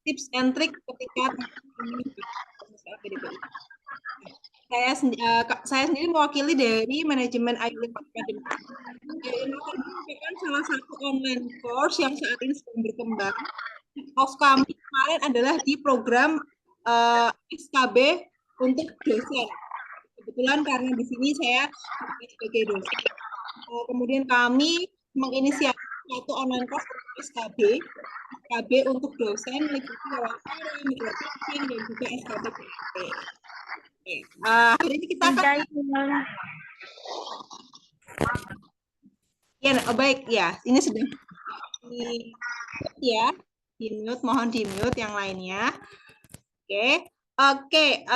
tips and trick ketika LPDP. Saya sendiri mewakili dari manajemen IUIN Academy. IUIN Academy merupakan salah satu online course yang saat ini sedang berkembang. Of kami kemarin adalah di program SKB untuk dosen. Kebetulan karena di sini saya sebagai dosen. Kemudian kami menginisiasi satu online course SKB, SKB untuk dosen, meliputi wawancara, microteaching, dan juga SKB PAP. Hari ini kita akan ya, baik ya, ini sudah ya, di mute, mohon di mute yang lainnya. Oke.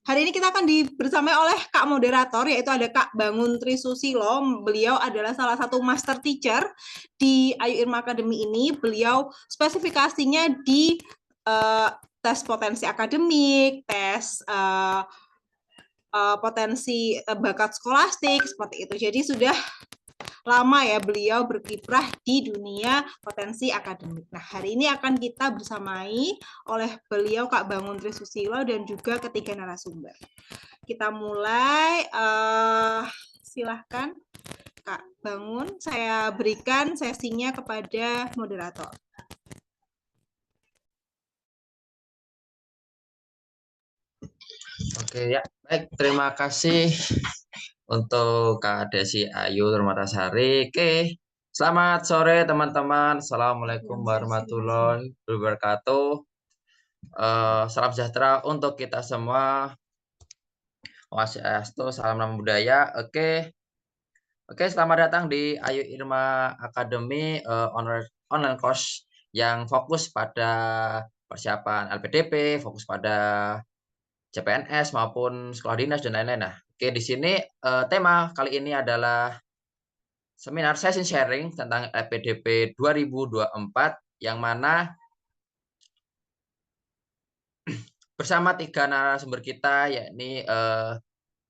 Hari ini kita akan dibersamai oleh Kak Moderator, yaitu ada Kak Bangun Trisusilo. Beliau adalah salah satu master teacher di Ayu Irma Academy ini. Beliau spesifikasinya di tes potensi akademik, tes potensi bakat skolastik, seperti itu. Jadi sudah lama ya beliau berkiprah di dunia potensi akademik. Nah, hari ini akan kita bersamai oleh beliau Kak Bangun Trisusilo dan juga ketiga narasumber. Kita mulai, silahkan Kak Bangun, saya berikan sesinya kepada moderator. Oke ya, baik, terima kasih untuk Kak Desi Ayu Termatasari. Oke, selamat sore teman-teman. Assalamualaikum warahmatullahi wabarakatuh. Salam sejahtera untuk kita semua. Swastiastu, salam nama budaya. Oke, selamat datang di Ayu Irma Academy online course yang fokus pada persiapan LPDP, fokus pada CPNS maupun sekolah dinas dan lain-lain. Nah, oke, di sini tema kali ini adalah seminar session sharing tentang LPDP 2024 yang mana bersama tiga narasumber kita, yakni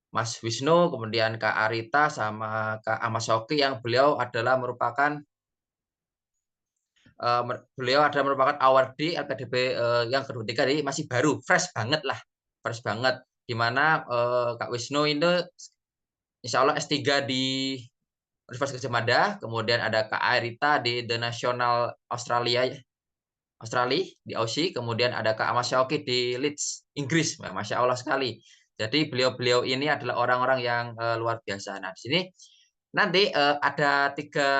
Mas Wisnu, kemudian Kak Arita, sama Kak Ahmad Shoki, yang beliau adalah merupakan awardee LPDP yang kedua, jadi masih baru, fresh banget lah, fresh banget. Dimana Kak Wisnu ini insya Allah S3 di Universitas Gadjah Mada, kemudian ada Kak Arita di The National Australia di Aussie, kemudian ada Kak Ahmad Shoki di Leeds, Inggris. Masya Allah sekali. Jadi beliau-beliau ini adalah orang-orang yang luar biasa. Nah, di sini nanti ada tiga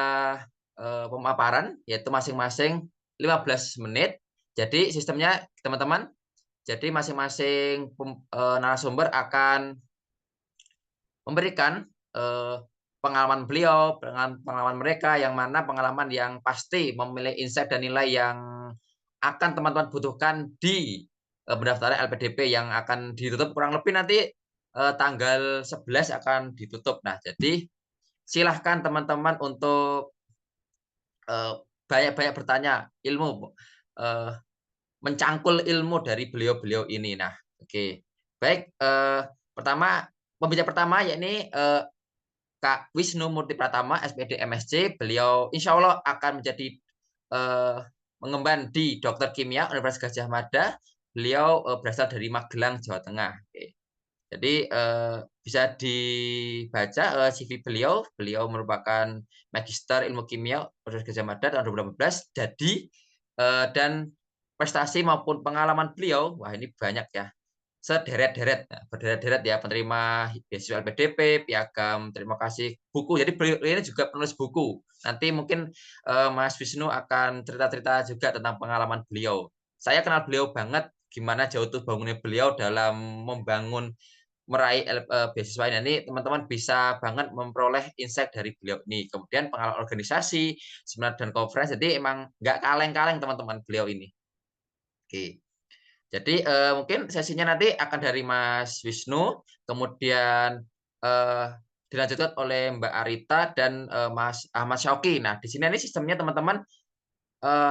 pemaparan, yaitu masing-masing 15 menit. Jadi sistemnya teman-teman, jadi masing-masing narasumber akan memberikan pengalaman beliau, pengalaman mereka, yang mana pengalaman yang pasti memiliki insight dan nilai yang akan teman-teman butuhkan di pendaftaran LPDP yang akan ditutup kurang lebih nanti tanggal 11 akan ditutup. Nah, jadi silahkan teman-teman untuk banyak-banyak bertanya, mencangkul ilmu dari beliau-beliau ini. Nah, oke. Baik, pembicara pertama yakni Kak Wisnu Murti Pratama, SPD MSc. Beliau insya Allah akan menjadi mengemban di Dokter Kimia Universitas Gadjah Mada. Beliau berasal dari Magelang, Jawa Tengah. Oke. Jadi bisa dibaca CV beliau. Beliau merupakan Magister Ilmu Kimia Universitas Gadjah Mada tahun 2015. Jadi dan prestasi maupun pengalaman beliau, wah ini banyak ya. Berderet-deret ya, penerima beasiswa LPDP, piagam, terima kasih, buku. Jadi beliau ini juga penulis buku. Nanti mungkin Mas Wisnu akan cerita-cerita juga tentang pengalaman beliau. Saya kenal beliau banget, gimana jauh tuh bangunnya beliau dalam meraih beasiswa ini. Teman-teman bisa banget memperoleh insight dari beliau ini. Kemudian pengalaman organisasi, seminar dan conference. Jadi emang nggak kaleng-kaleng teman-teman beliau ini. Oke. Jadi mungkin sesinya nanti akan dari Mas Wisnu, kemudian dilanjutkan oleh Mbak Arita dan Mas Ahmad Shoki. Nah, di sini ini sistemnya teman-teman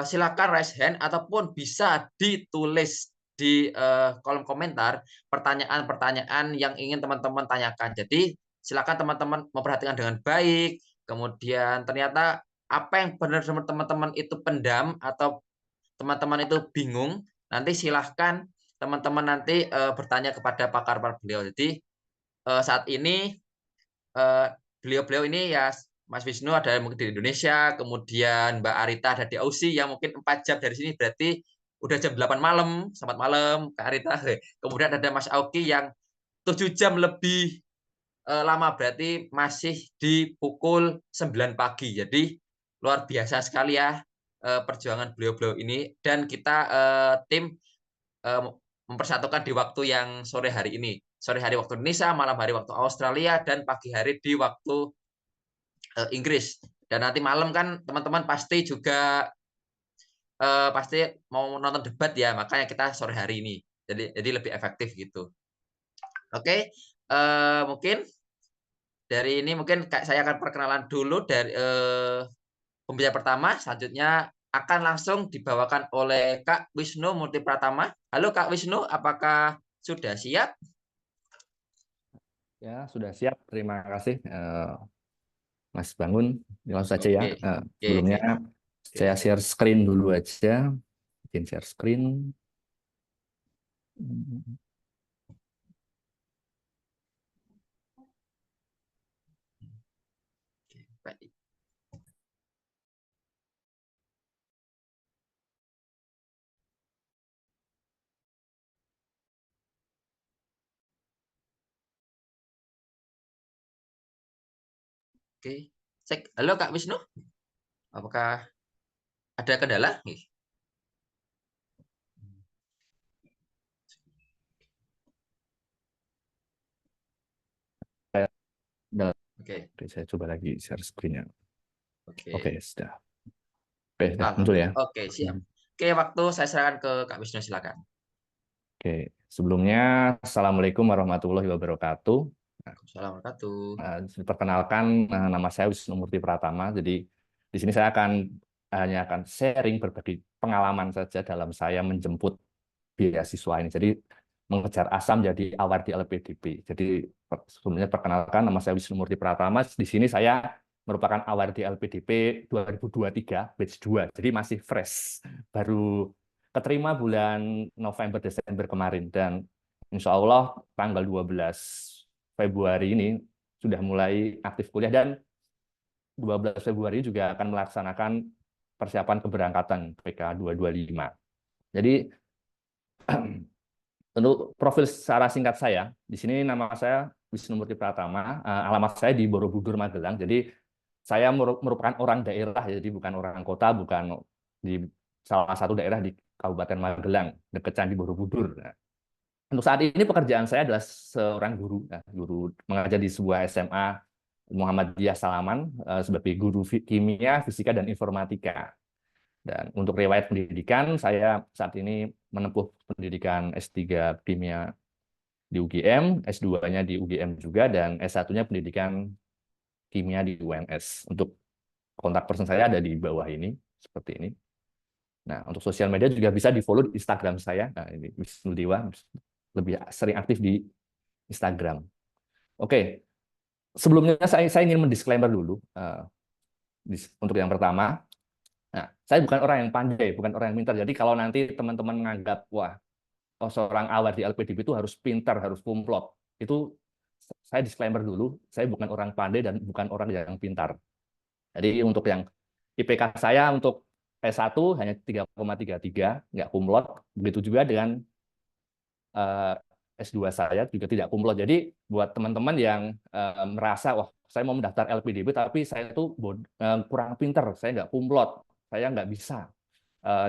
silakan raise hand ataupun bisa ditulis di kolom komentar pertanyaan-pertanyaan yang ingin teman-teman tanyakan. Jadi silakan teman-teman memperhatikan dengan baik. Kemudian ternyata apa yang benar-benar teman-teman itu pendam atau teman-teman itu bingung, nanti silahkan teman-teman nanti bertanya kepada pakar-pakar beliau. Jadi saat ini beliau-beliau ini ya Mas Wisnu ada mungkin di Indonesia, kemudian Mbak Arita ada di Aussie yang mungkin 4 jam dari sini berarti udah jam 8 malam, selamat malam Kak Arita. Kemudian ada Mas Auki yang 7 jam lebih lama berarti masih di pukul 9 pagi. Jadi luar biasa sekali ya perjuangan beliau-beliau ini dan kita tim mempersatukan di waktu yang sore hari ini. Sore hari waktu Indonesia, malam hari waktu Australia, dan pagi hari di waktu Inggris. Dan nanti malam kan teman-teman pasti juga pasti mau nonton debat ya, makanya kita sore hari ini. Jadi lebih efektif gitu. Oke, mungkin dari ini mungkin saya akan perkenalan dulu dari pembicara pertama. Selanjutnya akan langsung dibawakan oleh Kak Wisnu Murti Pratama. Halo Kak Wisnu, apakah sudah siap? Ya, sudah siap. Terima kasih, Mas Bangun. Langsung saja ya. Sebelumnya saya share screen dulu aja. Bikin share screen. Baik. Oke, cek. Halo Kak Wisnu, apakah ada kendala? Oke, saya coba lagi share screen-nya. Oke. Oke, sudah. Oke, sudah muncul ya. Oke, siap. Oke, waktu saya serahkan ke Kak Wisnu, silakan. Oke, sebelumnya Assalamualaikum warahmatullahi wabarakatuh. Assalamualaikum. Perkenalkan, nama saya Wisnu Murti Pratama. Jadi di sini saya hanya akan sharing berbagi pengalaman saja dalam saya menjemput beasiswa ini. Jadi mengejar asam jadi awardee LPDP. Jadi sebelumnya perkenalkan, nama saya Wisnu Murti Pratama. Di sini saya merupakan awardee LPDP 2023 batch 2. Jadi masih fresh. Baru keterima bulan November Desember kemarin dan insya Allah tanggal 12 Februari ini sudah mulai aktif kuliah dan 12 Februari juga akan melaksanakan persiapan keberangkatan PK 225. Jadi untuk profil secara singkat saya, di sini nama saya Wisnu Murti Pratama, alamat saya di Borobudur, Magelang. Jadi saya merupakan orang daerah, jadi bukan orang kota, bukan di salah satu daerah di Kabupaten Magelang, dekat Candi Borobudur. Nah, untuk saat ini pekerjaan saya adalah seorang guru, guru mengajar di sebuah SMA Muhammadiyah Salaman sebagai guru kimia, fisika, dan informatika. Dan untuk riwayat pendidikan, saya saat ini menempuh pendidikan S3 kimia di UGM, S2-nya di UGM juga, dan S1-nya pendidikan kimia di UNS. Untuk kontak person saya ada di bawah ini, seperti ini. Nah, untuk sosial media juga bisa di-follow di Instagram saya. Nah, ini Wisnu Dewa, lebih sering aktif di Instagram. Oke, sebelumnya saya ingin mendisklaimer dulu untuk yang pertama. Nah, saya bukan orang yang pandai, bukan orang yang pintar. Jadi kalau nanti teman-teman menganggap wah, seorang awardee LPDP itu harus pintar, harus kumplot, itu saya disclaimer dulu. Saya bukan orang pandai dan bukan orang yang pintar. Jadi untuk yang IPK saya untuk S1 hanya 3,33, nggak kumlot. Begitu juga dengan S2 saya juga tidak kumlot. Jadi buat teman-teman yang merasa, wah saya mau mendaftar LPDP tapi saya itu kurang pinter, saya nggak kumlot, saya nggak bisa.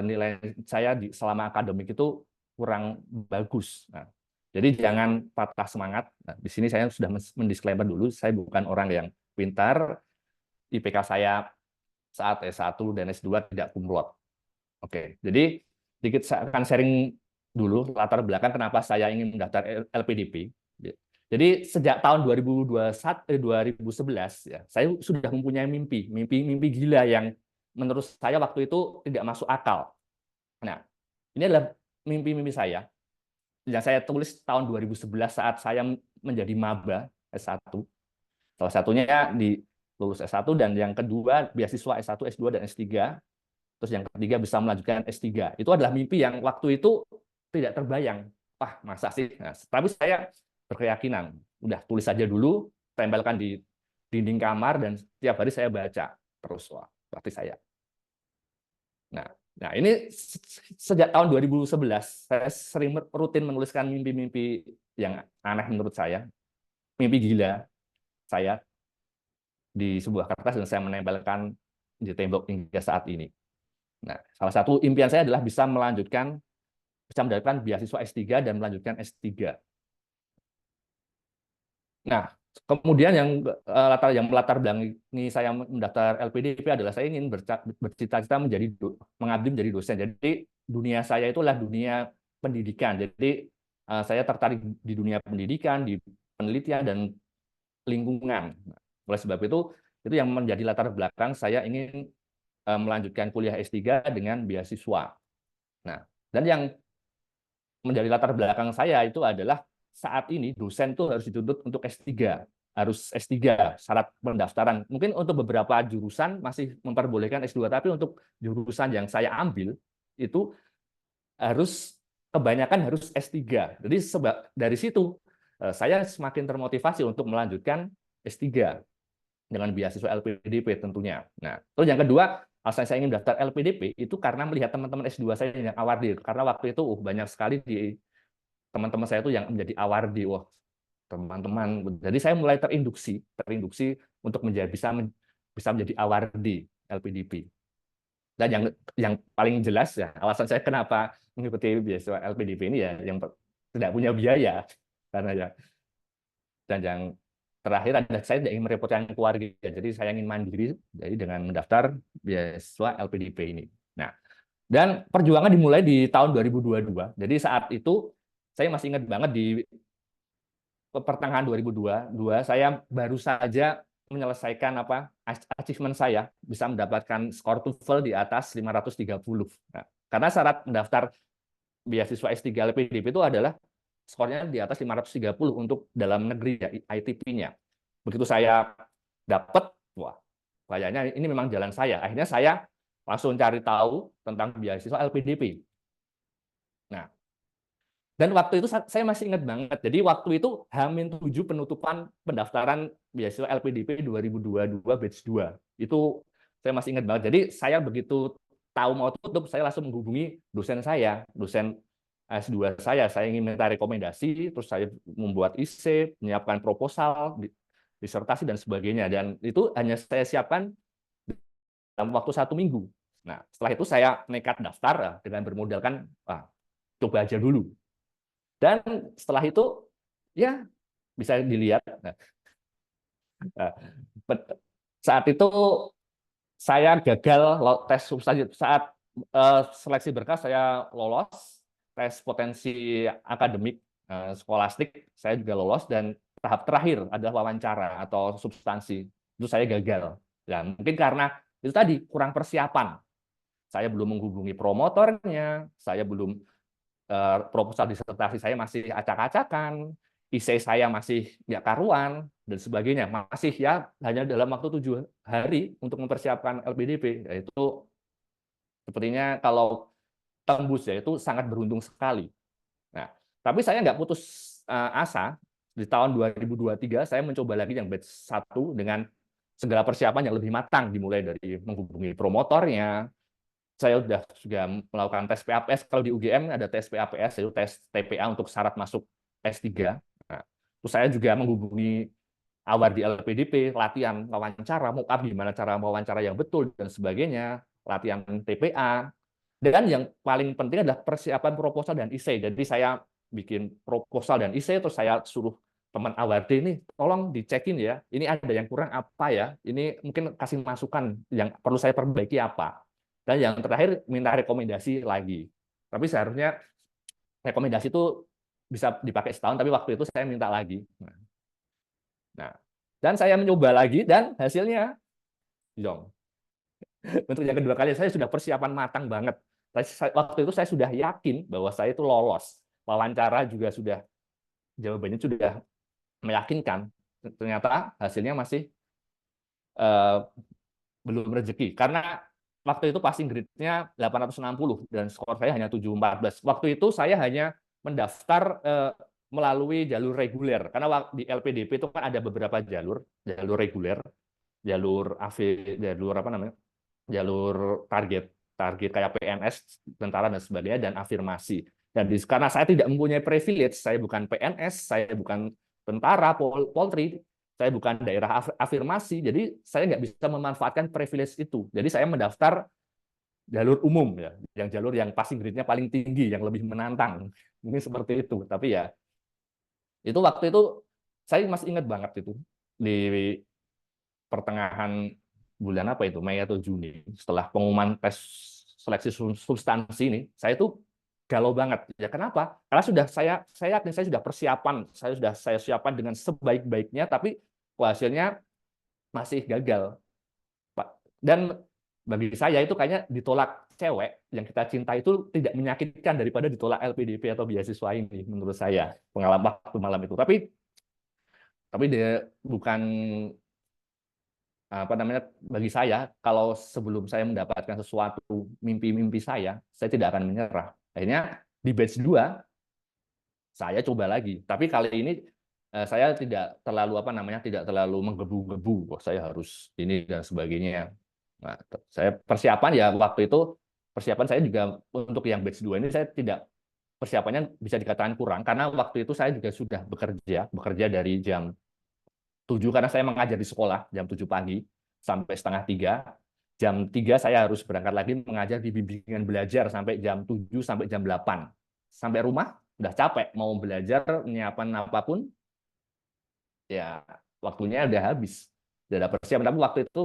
Nilai saya selama akademik itu kurang bagus. Nah, jadi jangan patah semangat. Nah, di sini saya sudah mendisklaimer dulu, saya bukan orang yang pintar. IPK saya saat S1 dan S2 tidak kumlot. Oke, jadi sedikit saya akan sharing dulu latar belakang kenapa saya ingin mendaftar LPDP. Jadi sejak tahun 2011 ya, saya sudah mempunyai mimpi gila yang menurut saya waktu itu tidak masuk akal. Nah, ini adalah mimpi-mimpi saya yang saya tulis tahun 2011 saat saya menjadi maba S1. Salah satunya di lulus S1, dan yang kedua beasiswa S1, S2, dan S3. Terus yang ketiga bisa melanjutkan S3. Itu adalah mimpi yang waktu itu tidak terbayang. Wah, masa sih? Nah, tapi saya berkeyakinan, udah tulis saja dulu, tempelkan di dinding kamar, dan setiap hari saya baca terus. Wah, berarti saya. Nah, ini sejak tahun 2011 saya sering rutin menuliskan mimpi-mimpi yang aneh menurut saya, mimpi gila saya di sebuah kertas, dan saya menempelkan di tembok hingga saat ini. Nah, salah satu impian saya adalah bisa mendapatkan beasiswa S3 dan melanjutkan S3. Nah, kemudian yang melatar belakangi saya mendaftar LPDP adalah saya ingin bercita-cita mengabdi menjadi dosen. Jadi dunia saya itulah dunia pendidikan. Jadi saya tertarik di dunia pendidikan, di penelitian, dan lingkungan. Oleh sebab itu yang menjadi latar belakang saya ingin melanjutkan kuliah S3 dengan beasiswa. Nah, dan yang menjadi latar belakang saya itu adalah saat ini dosen tuh harus dituntut untuk S3, harus S3 syarat pendaftaran. Mungkin untuk beberapa jurusan masih memperbolehkan S2, tapi untuk jurusan yang saya ambil itu kebanyakan harus S3. Jadi dari situ saya semakin termotivasi untuk melanjutkan S3 dengan beasiswa LPDP tentunya. Nah, terus yang kedua, alasan saya ingin daftar LPDP itu karena melihat teman-teman S2 saya yang awardee. Karena waktu itu banyak sekali di teman-teman saya itu yang menjadi awardee. Wah, teman-teman. Jadi saya mulai terinduksi untuk bisa menjadi awardee LPDP. Dan yang paling jelas ya, alasan saya kenapa mengikuti beasiswa LPDP ini ya, yang tidak punya biaya karena ya, dan yang terakhir adalah saya tidak ingin merepotkan keluarga, jadi saya ingin mandiri, jadi dengan mendaftar beasiswa LPDP ini. Nah, dan perjuangan dimulai di tahun 2022. Jadi saat itu saya masih ingat banget di pertengahan 2022 saya baru saja menyelesaikan achievement saya, bisa mendapatkan skor TOEFL di atas 530. Nah, karena syarat mendaftar beasiswa S3 LPDP itu adalah skornya di atas 530 untuk dalam negeri ya, ITP-nya. Begitu saya dapat, wah, kayaknya ini memang jalan saya. Akhirnya saya langsung cari tahu tentang beasiswa LPDP. Nah, dan waktu itu saya masih ingat banget. Jadi waktu itu H-7 penutupan pendaftaran beasiswa LPDP 2022 batch 2. Itu saya masih ingat banget. Jadi saya begitu tahu mau tutup, saya langsung menghubungi dosen saya, dosen S2 saya ingin minta rekomendasi, terus saya membuat IC, menyiapkan proposal, disertasi, dan sebagainya. Dan itu hanya saya siapkan dalam waktu 1 minggu. Nah, setelah itu saya nekat daftar dengan bermodalkan, coba aja dulu. Dan setelah itu, ya bisa dilihat. Saat itu saya gagal tes substansi. Saat seleksi berkas saya lolos, tes potensi akademik skolastik saya juga lolos, dan tahap terakhir adalah wawancara atau substansi. Itu saya gagal. Ya, mungkin karena itu tadi kurang persiapan. Saya belum menghubungi promotornya, saya belum proposal disertasi saya masih acak-acakan, IC saya masih nggak karuan, dan sebagainya. Masih ya hanya dalam waktu 7 hari untuk mempersiapkan LPDP. Itu sepertinya kalau tembus ya itu sangat beruntung sekali. Nah, tapi saya nggak putus asa. Di tahun 2023 saya mencoba lagi yang batch 1 dengan segala persiapan yang lebih matang, dimulai dari menghubungi promotornya. Saya sudah melakukan tes PAPS. Kalau di UGM ada tes PAPS, itu tes TPA untuk syarat masuk S3. Nah, terus saya juga menghubungi awardee LPDP, latihan wawancara, mock-up gimana cara wawancara yang betul, dan sebagainya, latihan TPA. Dan yang paling penting adalah persiapan proposal dan IC. Jadi saya bikin proposal dan IC, terus saya suruh teman awardee ini, tolong dicekin ya, ini ada yang kurang apa ya, ini mungkin kasih masukan yang perlu saya perbaiki apa. Dan yang terakhir minta rekomendasi lagi. Tapi seharusnya rekomendasi itu bisa dipakai setahun, tapi waktu itu saya minta lagi. Nah, dan saya mencoba lagi, dan hasilnya, untuk yang kedua kali saya sudah persiapan matang banget. Waktu itu saya sudah yakin bahwa saya itu lolos. Wawancara juga sudah, jawabannya sudah meyakinkan. Ternyata hasilnya masih eh, belum rezeki karena waktu itu passing grade-nya 860 dan skor saya hanya 714. Waktu itu saya hanya mendaftar melalui jalur reguler karena di LPDP itu kan ada beberapa jalur reguler, jalur AV, jalur apa namanya? Jalur target kayak PNS, tentara dan sebagainya dan afirmasi. Dan karena saya tidak mempunyai privilege, saya bukan PNS, saya bukan tentara, Polri, saya bukan daerah afirmasi, jadi saya nggak bisa memanfaatkan privilege itu. Jadi saya mendaftar jalur umum ya, yang jalur yang passing grade-nya paling tinggi, yang lebih menantang. Ini seperti itu. Tapi ya itu waktu itu saya masih ingat banget itu di pertengahan bulan apa itu, Mei atau Juni, setelah pengumuman tes seleksi substansi ini, saya itu galau banget. Ya kenapa? Karena saya yakin saya sudah persiapan, saya siapkan dengan sebaik-baiknya, tapi hasilnya masih gagal, Pak. Dan bagi saya itu kayaknya ditolak cewek yang kita cinta itu tidak menyakitkan daripada ditolak LPDP atau beasiswa ini, menurut saya pengalaman waktu malam itu. Tapi dia bukan apa namanya, bagi saya kalau sebelum saya mendapatkan sesuatu mimpi-mimpi saya tidak akan menyerah. Akhirnya di batch 2 saya coba lagi, tapi kali ini saya tidak terlalu apa namanya, tidak terlalu menggebu-gebu, saya harus ini dan sebagainya. Nah, saya persiapan ya waktu itu, persiapan saya juga untuk yang batch 2 ini saya tidak, persiapannya bisa dikatakan kurang karena waktu itu saya juga sudah bekerja dari jam 7 karena saya mengajar di sekolah jam 7 pagi sampai setengah 3. Jam 3 saya harus berangkat lagi mengajar di bimbingan belajar sampai jam 7 sampai jam 8. Sampai rumah udah capek, mau belajar, nyiapin apapun, ya waktunya udah habis. Udah ada persiapan. Tapi waktu itu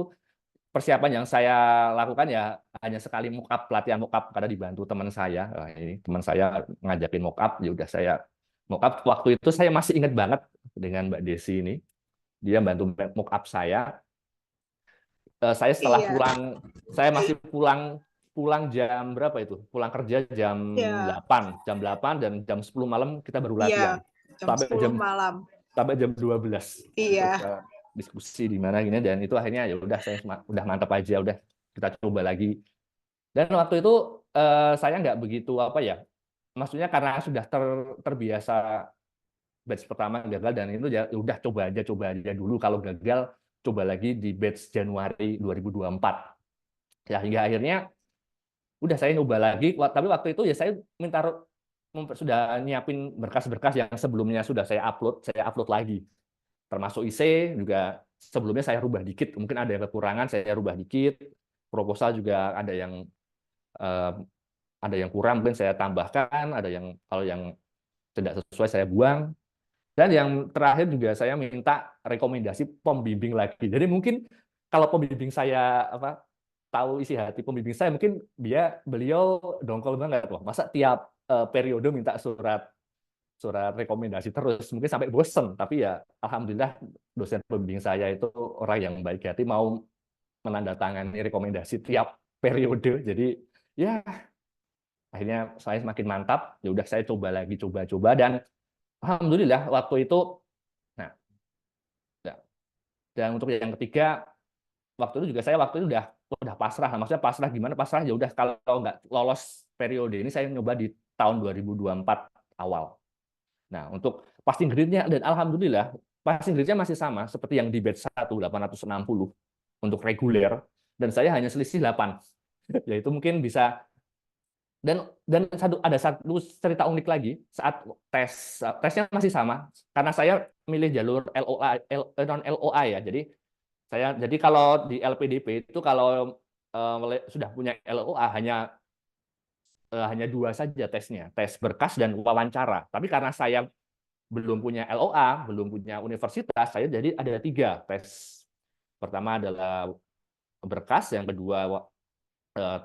persiapan yang saya lakukan ya hanya sekali mock up, pelatihan mock up karena dibantu teman saya. Wah, ini teman saya ngajakin mock up, ya udah saya mock up. Waktu itu saya masih ingat banget dengan Mbak Desi ini. Dia bantu mock up saya. Saya setelah pulang, saya masih pulang jam berapa itu? Pulang kerja jam 8 dan jam 10 malam kita baru latihan. Sampai jam 12. Iya. Kita diskusi di mana gini, dan itu akhirnya ya udah saya udah mantap aja, udah kita coba lagi. Dan waktu itu saya nggak begitu apa ya, maksudnya karena sudah terbiasa batch pertama gagal dan itu ya udah coba aja dulu, kalau gagal coba lagi di batch Januari 2024. Ya hingga akhirnya udah saya nyoba lagi, tapi waktu itu ya saya sudah nyiapin berkas-berkas yang sebelumnya sudah saya upload lagi. Termasuk IC juga sebelumnya saya rubah dikit, mungkin ada yang kekurangan saya rubah dikit. Proposal juga ada yang kurang mungkin saya tambahkan, ada yang kalau yang tidak sesuai saya buang. Dan yang terakhir juga saya minta rekomendasi pembimbing lagi. Jadi mungkin kalau pembimbing saya tahu isi hati pembimbing saya, mungkin beliau dongkol banget, wah masa tiap periode minta surat rekomendasi terus, mungkin sampai bosen. Tapi ya alhamdulillah dosen pembimbing saya itu orang yang baik hati, mau menandatangani rekomendasi tiap periode. Jadi ya akhirnya saya semakin mantap, ya udah saya coba lagi, coba dan alhamdulillah waktu itu. Nah, dan untuk yang ketiga, waktu itu juga saya udah pasrah. Maksudnya pasrah gimana? Pasrah ya udah, kalau nggak lolos periode ini saya nyoba di tahun 2024 awal. Nah, untuk passing grade-nya, dan alhamdulillah passing grade-nya masih sama seperti yang di batch 1, 860 untuk reguler, dan saya hanya selisih 8. Yaitu mungkin bisa. Dan ada satu cerita unik lagi saat tesnya masih sama karena saya milih jalur non LOA ya. Jadi kalau di LPDP itu kalau sudah punya LOA hanya 2 saja tesnya, tes berkas dan wawancara. Tapi karena saya belum punya LOA, belum punya universitas, saya jadi ada 3 tes. Pertama adalah berkas, yang kedua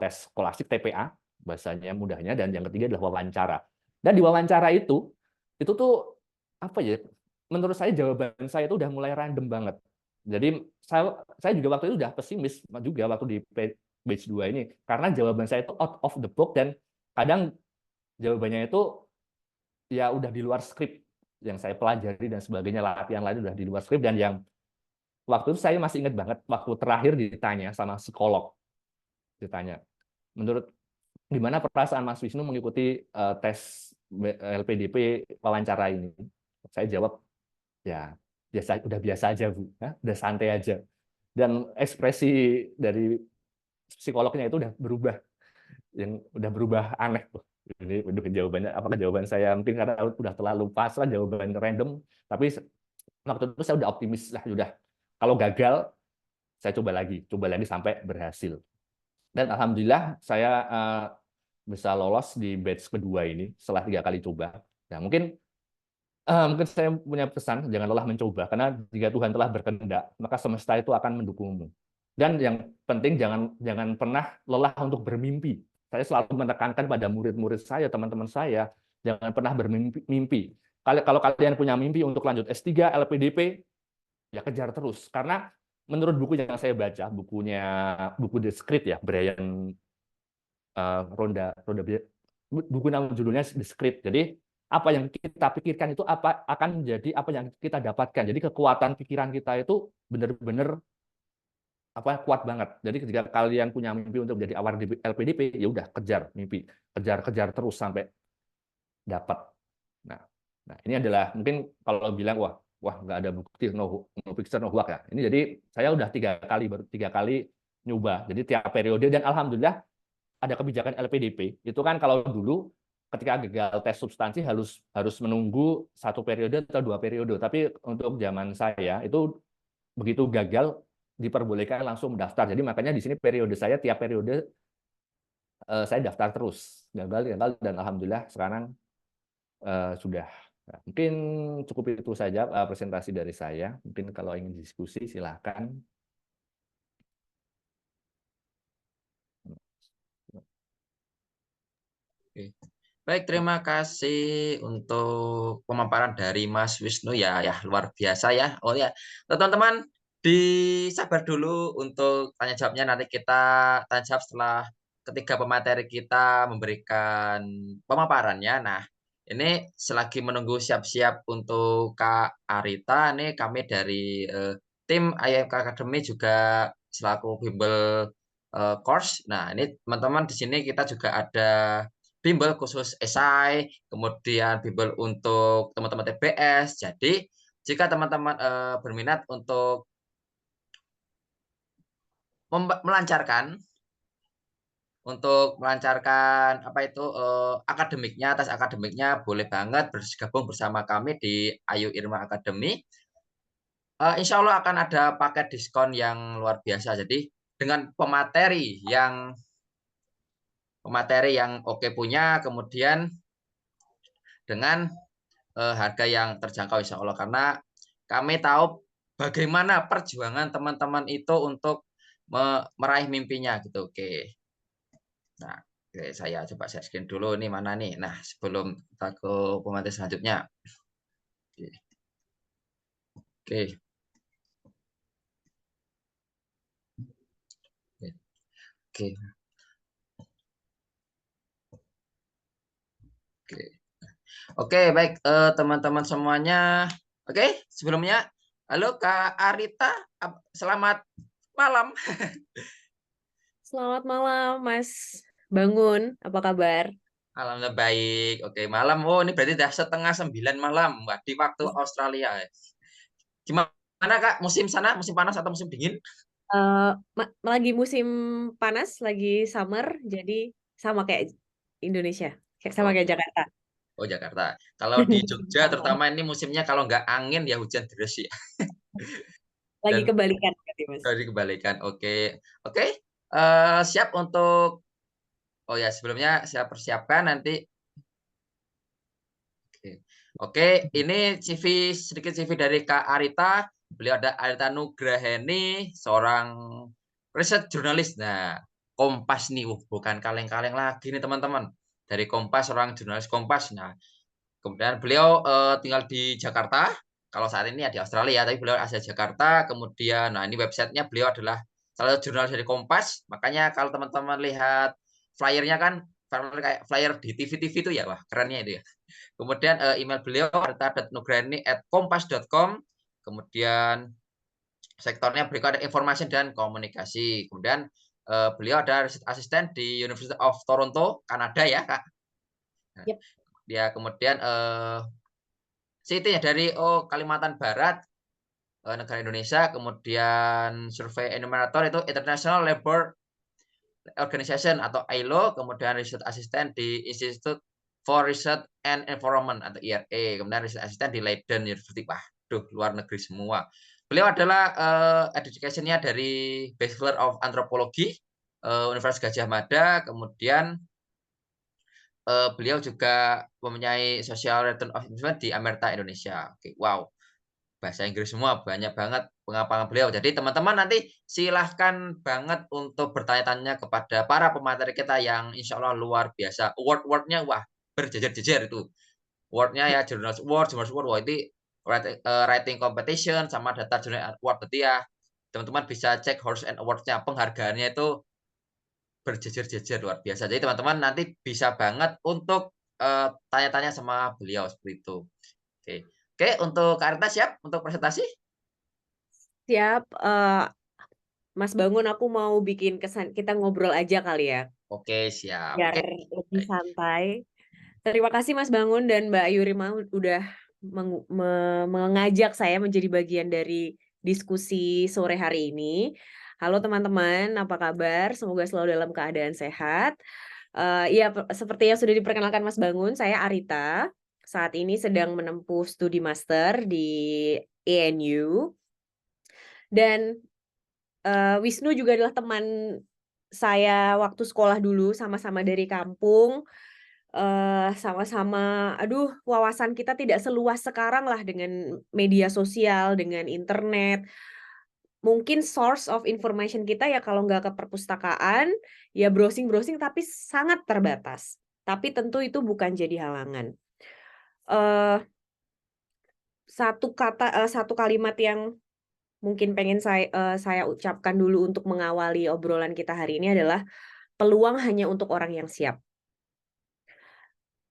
tes skolastik TPA, bahasanya mudahnya, dan yang ketiga adalah wawancara. Dan di wawancara itu tuh apa ya, menurut saya jawaban saya itu udah mulai random banget. Jadi saya juga waktu itu udah pesimis juga waktu di batch 2 ini, karena jawaban saya itu out of the box, dan kadang jawabannya itu ya udah di luar skrip yang saya pelajari dan sebagainya, latihan lain udah di luar skrip, dan yang waktu itu saya masih ingat banget waktu terakhir ditanya sama psikolog, ditanya, menurut gimana perasaan Mas Wisnu mengikuti tes LPDP wawancara ini? Saya jawab, ya udah biasa aja Bu, ya, udah santai aja. Dan ekspresi dari psikolognya itu udah berubah, udah berubah aneh tuh. Ini udah jawabannya, apakah jawaban saya mungkin karena udah terlalu pasrah, jawaban random, tapi waktu itu saya udah optimis lah, udah kalau gagal saya coba lagi sampai berhasil. Dan alhamdulillah saya bisa lolos di batch kedua ini setelah 3 kali coba. Nah, mungkin saya punya pesan, jangan lelah mencoba, karena jika Tuhan telah berkehendak, maka semesta itu akan mendukungmu. Dan yang penting jangan pernah lelah untuk bermimpi. Saya selalu menekankan pada murid-murid saya, teman-teman saya, jangan pernah bermimpi. Kalau kalian punya mimpi untuk lanjut S3, LPDP, ya kejar terus. Karena menurut buku yang saya baca, buku The Script ya, Brian Ronda buku nama judulnya The Script. Jadi apa yang kita pikirkan itu akan menjadi apa yang kita dapatkan. Jadi kekuatan pikiran kita itu benar-benar kuat banget. Jadi ketika kalian punya mimpi untuk menjadi award LPDP, ya udah kejar mimpi, kejar terus sampai dapat. Nah, ini adalah mungkin kalau bilang wah nggak ada bukti, no picture no hoax ya. Ini jadi saya udah baru tiga kali nyoba. Jadi tiap periode, dan alhamdulillah ada kebijakan LPDP. Itu kan kalau dulu ketika gagal tes substansi harus menunggu 1 periode atau 2 periode. Tapi untuk zaman saya itu begitu gagal diperbolehkan langsung mendaftar. Jadi makanya di sini periode saya tiap periode saya daftar terus. Gagal dan alhamdulillah sekarang sudah. Nah, mungkin cukup itu saja presentasi dari saya. Mungkin kalau ingin diskusi silakan. Oke. Baik, terima kasih untuk pemaparan dari Mas Wisnu ya, luar biasa ya. Oh ya, teman-teman disabar dulu untuk tanya jawabnya, nanti kita tanya jawab setelah ketiga pemateri kita memberikan pemaparannya. Nah, ini selagi menunggu siap-siap untuk Kak Arita, nih kami dari tim IMK Academy juga selaku bimbel course. Nah, ini teman-teman di sini kita juga ada bimbel khusus esai, kemudian bimbel untuk teman-teman TBS. Jadi, jika teman-teman berminat untuk melancarkan akademiknya, tes akademiknya, boleh banget bergabung bersama kami di Ayu Irma Academy. Insya Allah akan ada paket diskon yang luar biasa. Jadi dengan pemateri yang oke punya, kemudian dengan harga yang terjangkau insya Allah, karena kami tahu bagaimana perjuangan teman-teman itu untuk meraih mimpinya gitu. Oke. Nah, saya coba share screen dulu nih, mana nih. Nah, sebelum kita ke pemateri selanjutnya. Oke. Oke. Oke, baik teman-teman semuanya. Oke, sebelumnya halo Kak Arita, selamat malam. Selamat malam, Mas Bangun. Apa kabar? Alhamdulillah baik. Oke, malam. Oh, ini berarti sudah 8:30 malam. Wah, di waktu Australia. Gimana Kak, musim sana, musim panas atau musim dingin? Lagi musim panas, lagi summer, jadi sama kayak Indonesia, sama kayak Jakarta. Oh, Jakarta. Kalau di Jogja terutama ini musimnya kalau nggak angin ya hujan deras ya. Lagi kebalikan berarti, Mas. Lagi kebalikan. Oke. Siap untuk sebelumnya saya persiapkan nanti. Oke, ini sedikit CV dari Kak Arita. Beliau ada Arita Nugraheni, seorang riset jurnalis. Nah, Kompas nih, bukan kaleng-kaleng lagi nih teman-teman. Dari Kompas, seorang jurnalis Kompas. Nah, kemudian beliau tinggal di Jakarta. Kalau saat ini ya di Australia, tapi beliau asal Jakarta. Kemudian, nah ini websitenya beliau adalah salah satu jurnalis dari Kompas. Makanya kalau teman-teman lihat flyernya kan, kayak flyer di TV-TV itu ya, wah kerennya itu ya. Kemudian email beliau arita.nugraheni@kompas.com. Kemudian sektornya berikut ada informasi dan komunikasi. Kemudian beliau ada research assistant di University of Toronto, Kanada ya, Kak. Nah, Yep. dia kemudian city-nya dari Kalimantan Barat, negara Indonesia, kemudian survei enumerator itu International Labour Organization atau ILO, kemudian research assistant di Institute for Research and Environment atau IRE, kemudian research assistant di Leiden University. Waduh, luar negeri semua. Beliau adalah education-nya dari Bachelor of Anthropology, Universitas Gadjah Mada, kemudian beliau juga mempunyai Social Return of Investment di Amerta Indonesia. Oke, wow. Bahasa Inggris semua, banyak banget pengalaman beliau. Jadi teman-teman nanti silahkan banget untuk bertanya-tanya kepada para pemateri kita yang insya Allah luar biasa. Award-awardnya wah berjejer-jejer itu. Award-nya ya Journalist Award, wah itu writing competition sama data journal award. Berarti ya teman-teman bisa cek Horse and Award-nya. Penghargaannya itu berjejer-jejer luar biasa. Jadi teman-teman nanti bisa banget untuk tanya-tanya sama beliau seperti itu. Oke. Oke, untuk Kak Arta siap untuk presentasi? Siap, Mas Bangun, aku mau bikin kesan kita ngobrol aja kali ya, Oke, siap. biar Oke. lebih santai. Terima kasih Mas Bangun dan Mbak Yurima udah mengajak saya menjadi bagian dari diskusi sore hari ini. Halo teman-teman, apa kabar? Semoga selalu dalam keadaan sehat. Ya, seperti yang sudah diperkenalkan Mas Bangun, saya Arita. Saat ini sedang menempuh studi master di ANU. Dan Wisnu juga adalah teman saya waktu sekolah dulu, sama-sama dari kampung. Sama-sama, aduh, wawasan kita tidak seluas sekarang lah dengan media sosial, dengan internet. Mungkin source of information kita ya kalau nggak ke perpustakaan, ya browsing-browsing tapi sangat terbatas. Tapi tentu itu bukan jadi halangan. Satu kalimat yang mungkin pengen saya ucapkan dulu untuk mengawali obrolan kita hari ini adalah peluang hanya untuk orang yang siap.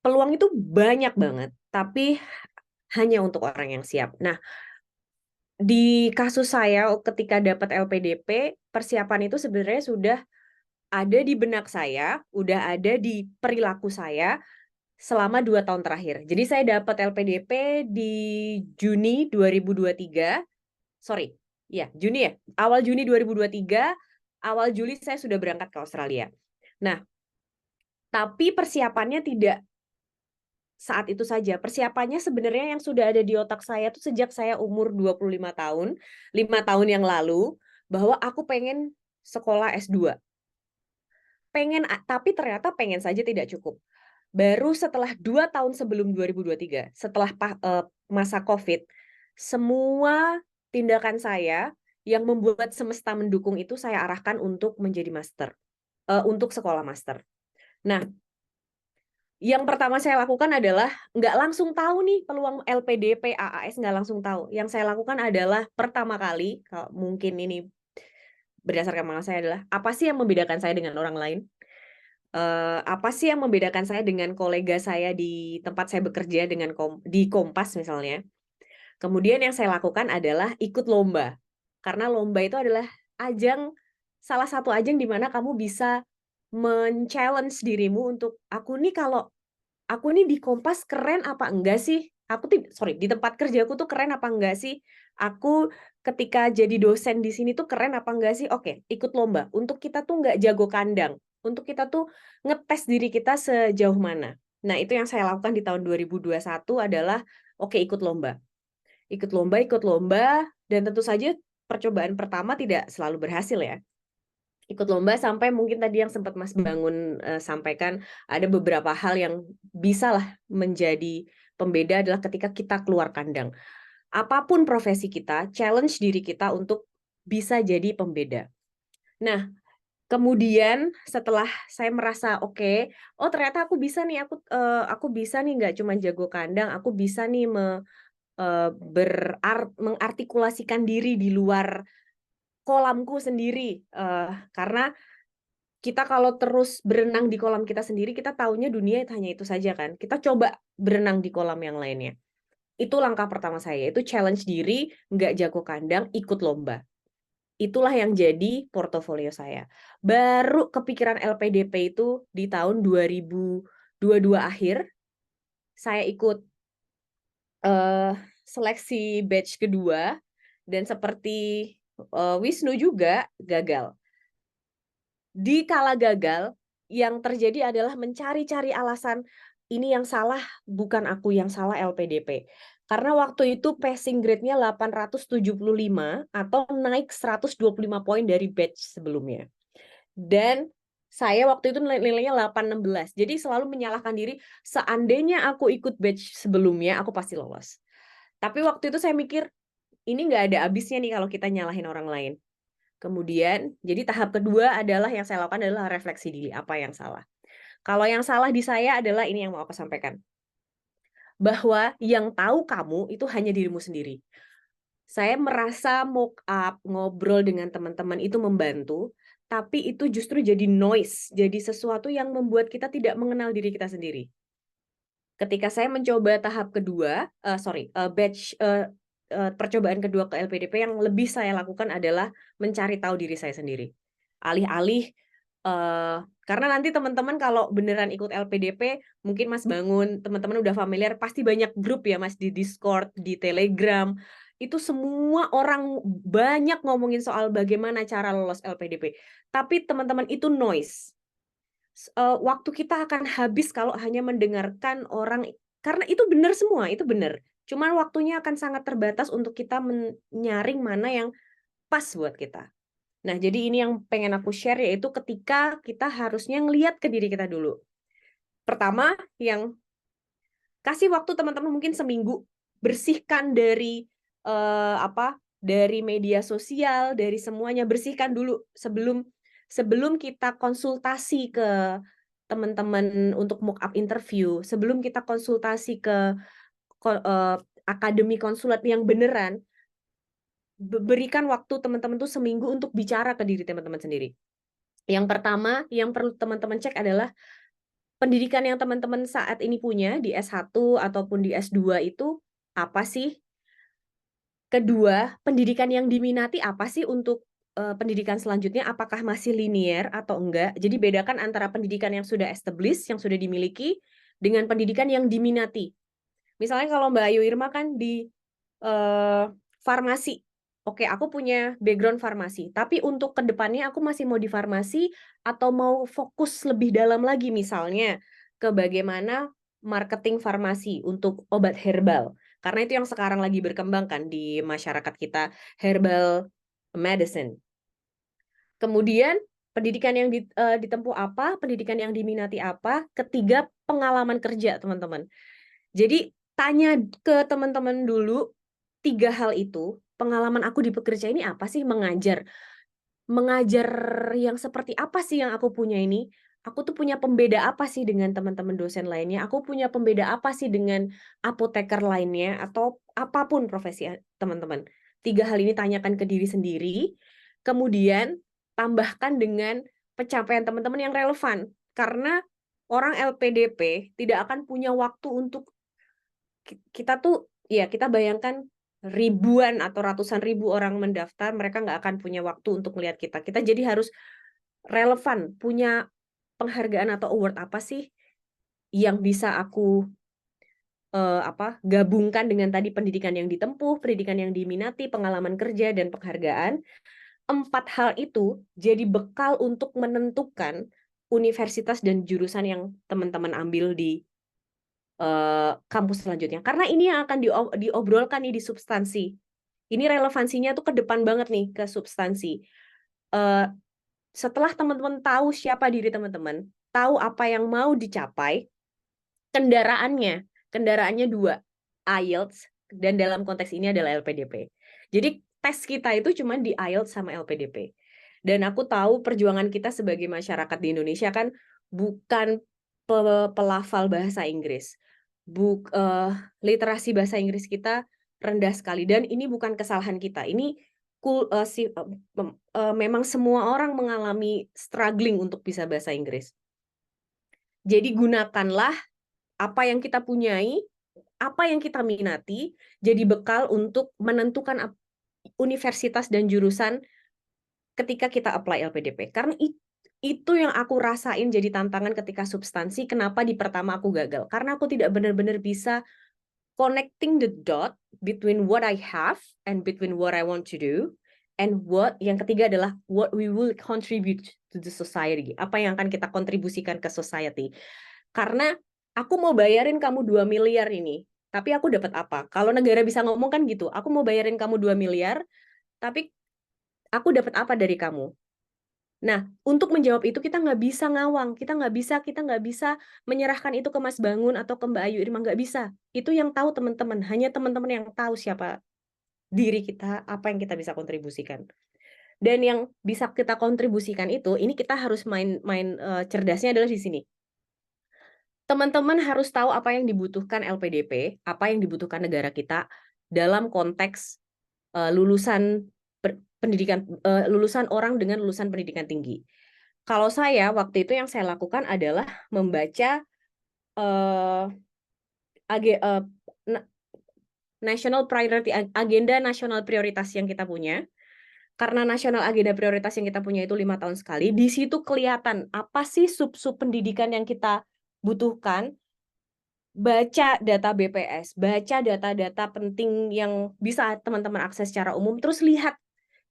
Peluang itu banyak banget, tapi hanya untuk orang yang siap. Nah, di kasus saya ketika dapat LPDP, persiapan itu sebenarnya sudah ada di benak saya, udah ada di perilaku saya selama 2 tahun terakhir. Jadi saya dapat LPDP di Juni 2023. Sorry, ya Juni ya. Awal Juni 2023, awal Juli saya sudah berangkat ke Australia. Nah, tapi persiapannya tidak saat itu saja. Persiapannya sebenarnya yang sudah ada di otak saya tuh sejak saya umur 25 tahun, 5 tahun yang lalu, bahwa aku pengen sekolah S2. Tapi ternyata pengen saja tidak cukup. Baru setelah 2 tahun sebelum 2023, setelah masa COVID, semua tindakan saya yang membuat semesta mendukung itu saya arahkan untuk menjadi master, untuk sekolah master. Nah, yang pertama saya lakukan adalah nggak langsung tahu nih peluang LPDP, AAS, nggak langsung tahu. Yang saya lakukan adalah pertama kali, kalau mungkin ini berdasarkan pengalaman saya adalah, apa sih yang membedakan saya dengan orang lain? Apa sih yang membedakan saya dengan kolega saya di tempat saya bekerja di Kompas misalnya? Kemudian yang saya lakukan adalah ikut lomba. Karena lomba itu adalah salah satu ajang di mana kamu bisa men-challenge dirimu untuk kalau aku nih di Kompas keren apa enggak sih? Di tempat kerjaku tuh keren apa enggak sih? Aku ketika jadi dosen di sini tuh keren apa enggak sih? Oke, ikut lomba. Untuk kita tuh nggak jago kandang. Untuk kita tuh ngetes diri kita sejauh mana. Nah, itu yang saya lakukan di tahun 2021 adalah ikut lomba. Ikut lomba, dan tentu saja percobaan pertama tidak selalu berhasil ya. Ikut lomba sampai mungkin tadi yang sempat Mas Bangun sampaikan, ada beberapa hal yang bisalah menjadi pembeda adalah ketika kita keluar kandang. Apapun profesi kita, challenge diri kita untuk bisa jadi pembeda. Nah, kemudian setelah saya merasa ternyata aku bisa nih, aku bisa nih nggak cuma jago kandang, aku bisa nih mengartikulasikan diri di luar kolamku sendiri, karena kita kalau terus berenang di kolam kita sendiri, kita taunya dunia hanya itu saja kan. Kita coba berenang di kolam yang lainnya. Itu langkah pertama saya, itu challenge diri, nggak jago kandang, ikut lomba. itulah yang jadi portofolio saya. Baru kepikiran LPDP itu di tahun 2022 akhir, saya ikut seleksi batch kedua, dan seperti Wisnu juga gagal. Di kala gagal, yang terjadi adalah mencari-cari alasan, ini yang salah, bukan aku yang salah, LPDP. Karena waktu itu passing grade-nya 875 atau naik 125 poin dari batch sebelumnya. Dan saya waktu itu nilainya 816. Jadi selalu menyalahkan diri, seandainya aku ikut batch sebelumnya, aku pasti lolos. Tapi waktu itu saya mikir, ini nggak ada habisnya nih kalau kita nyalahin orang lain. Kemudian, jadi tahap kedua adalah yang saya lakukan adalah refleksi diri, apa yang salah. Kalau yang salah di saya adalah ini yang mau aku sampaikan. Bahwa yang tahu kamu itu hanya dirimu sendiri. Saya merasa mock up, ngobrol dengan teman-teman itu membantu, tapi itu justru jadi noise, jadi sesuatu yang membuat kita tidak mengenal diri kita sendiri. Ketika saya mencoba tahap kedua, batch percobaan kedua ke LPDP, yang lebih saya lakukan adalah mencari tahu diri saya sendiri. Alih-alih karena nanti teman-teman kalau beneran ikut LPDP, mungkin Mas Bangun, teman-teman udah familiar, pasti banyak grup ya Mas di Discord, di Telegram. Itu semua orang banyak ngomongin soal bagaimana cara lolos LPDP. Tapi teman-teman itu noise. Waktu kita akan habis kalau hanya mendengarkan orang, karena itu benar semua, itu benar. Cuman waktunya akan sangat terbatas untuk kita menyaring mana yang pas buat kita. Nah, jadi ini yang pengen aku share, yaitu ketika kita harusnya ngelihat ke diri kita dulu. Pertama, yang kasih waktu teman-teman mungkin seminggu, bersihkan dari dari media sosial, dari semuanya, bersihkan dulu sebelum kita konsultasi ke teman-teman untuk mock up interview, sebelum kita konsultasi ke akademi konsulat yang beneran. Berikan waktu teman-teman tuh seminggu untuk bicara ke diri teman-teman sendiri. Yang pertama yang perlu teman-teman cek adalah pendidikan yang teman-teman saat ini punya di S1 ataupun di S2 itu apa sih? Kedua, pendidikan yang diminati apa sih untuk pendidikan selanjutnya, apakah masih linear atau enggak? Jadi bedakan antara pendidikan yang sudah established, yang sudah dimiliki, dengan pendidikan yang diminati. Misalnya kalau Mbak Ayu Irma kan di farmasi. Oke, aku punya background farmasi, tapi untuk kedepannya aku masih mau di farmasi atau mau fokus lebih dalam lagi, misalnya ke bagaimana marketing farmasi untuk obat herbal. Karena itu yang sekarang lagi berkembang kan di masyarakat kita, herbal medicine. Kemudian pendidikan yang ditempuh apa, pendidikan yang diminati apa. Ketiga, pengalaman kerja, teman-teman. Jadi tanya ke teman-teman dulu 3 hal itu. Pengalaman aku di pekerja ini apa sih? Mengajar yang seperti apa sih yang aku punya ini? Aku tuh punya pembeda apa sih dengan teman-teman dosen lainnya? Aku punya pembeda apa sih dengan apoteker lainnya? Atau apapun profesi teman-teman. 3 hal ini tanyakan ke diri sendiri. Kemudian tambahkan dengan pencapaian teman-teman yang relevan. Karena orang LPDP tidak akan punya waktu untuk kita tuh, ya kita bayangkan ribuan atau ratusan ribu orang mendaftar, mereka nggak akan punya waktu untuk melihat kita. Kita jadi harus relevan, punya penghargaan atau award apa sih yang bisa aku gabungkan dengan tadi pendidikan yang ditempuh, pendidikan yang diminati, pengalaman kerja, dan penghargaan. 4 hal itu jadi bekal untuk menentukan universitas dan jurusan yang teman-teman ambil di kampus selanjutnya. Karena ini yang akan diobrolkan nih di substansi. Ini relevansinya tuh ke depan banget nih ke substansi. Setelah teman-teman tahu siapa diri teman-teman, tahu apa yang mau dicapai, kendaraannya 2, IELTS, dan dalam konteks ini adalah LPDP. Jadi tes kita itu cuma di IELTS sama LPDP. Dan aku tahu perjuangan kita sebagai masyarakat di Indonesia kan bukan pelafal bahasa Inggris. Literasi bahasa Inggris kita rendah sekali, dan ini bukan kesalahan kita. Ini memang semua orang mengalami struggling untuk bisa bahasa Inggris. Jadi gunakanlah apa yang kita punyai, apa yang kita minati, jadi bekal untuk menentukan universitas dan jurusan ketika kita apply LPDP. Karena itu yang aku rasain jadi tantangan ketika substansi. Kenapa di pertama aku gagal? Karena aku tidak benar-benar bisa connecting the dot between what I have and between what I want to do. And yang ketiga adalah what we will contribute to the society. Apa yang akan kita kontribusikan ke society. Karena aku mau bayarin kamu 2 miliar ini, tapi aku dapat apa? Kalau negara bisa ngomong kan gitu, aku mau bayarin kamu 2 miliar, tapi aku dapat apa dari kamu? Nah, untuk menjawab itu kita nggak bisa ngawang, kita nggak bisa menyerahkan itu ke Mas Bangun atau ke Mbak Ayu Irma, nggak bisa. Itu yang tahu teman-teman, hanya teman-teman yang tahu siapa diri kita, apa yang kita bisa kontribusikan. Dan yang bisa kita kontribusikan itu, ini kita harus main cerdasnya adalah di sini. Teman-teman harus tahu apa yang dibutuhkan LPDP, apa yang dibutuhkan negara kita dalam konteks lulusan pendidikan, lulusan orang dengan lulusan pendidikan tinggi. Kalau saya waktu itu yang saya lakukan adalah membaca national priority, agenda nasional prioritas yang kita punya. Karena nasional agenda prioritas yang kita punya itu 5 tahun sekali, di situ kelihatan apa sih sub-sub pendidikan yang kita butuhkan. Baca data BPS, baca data-data penting yang bisa teman-teman akses secara umum, terus lihat.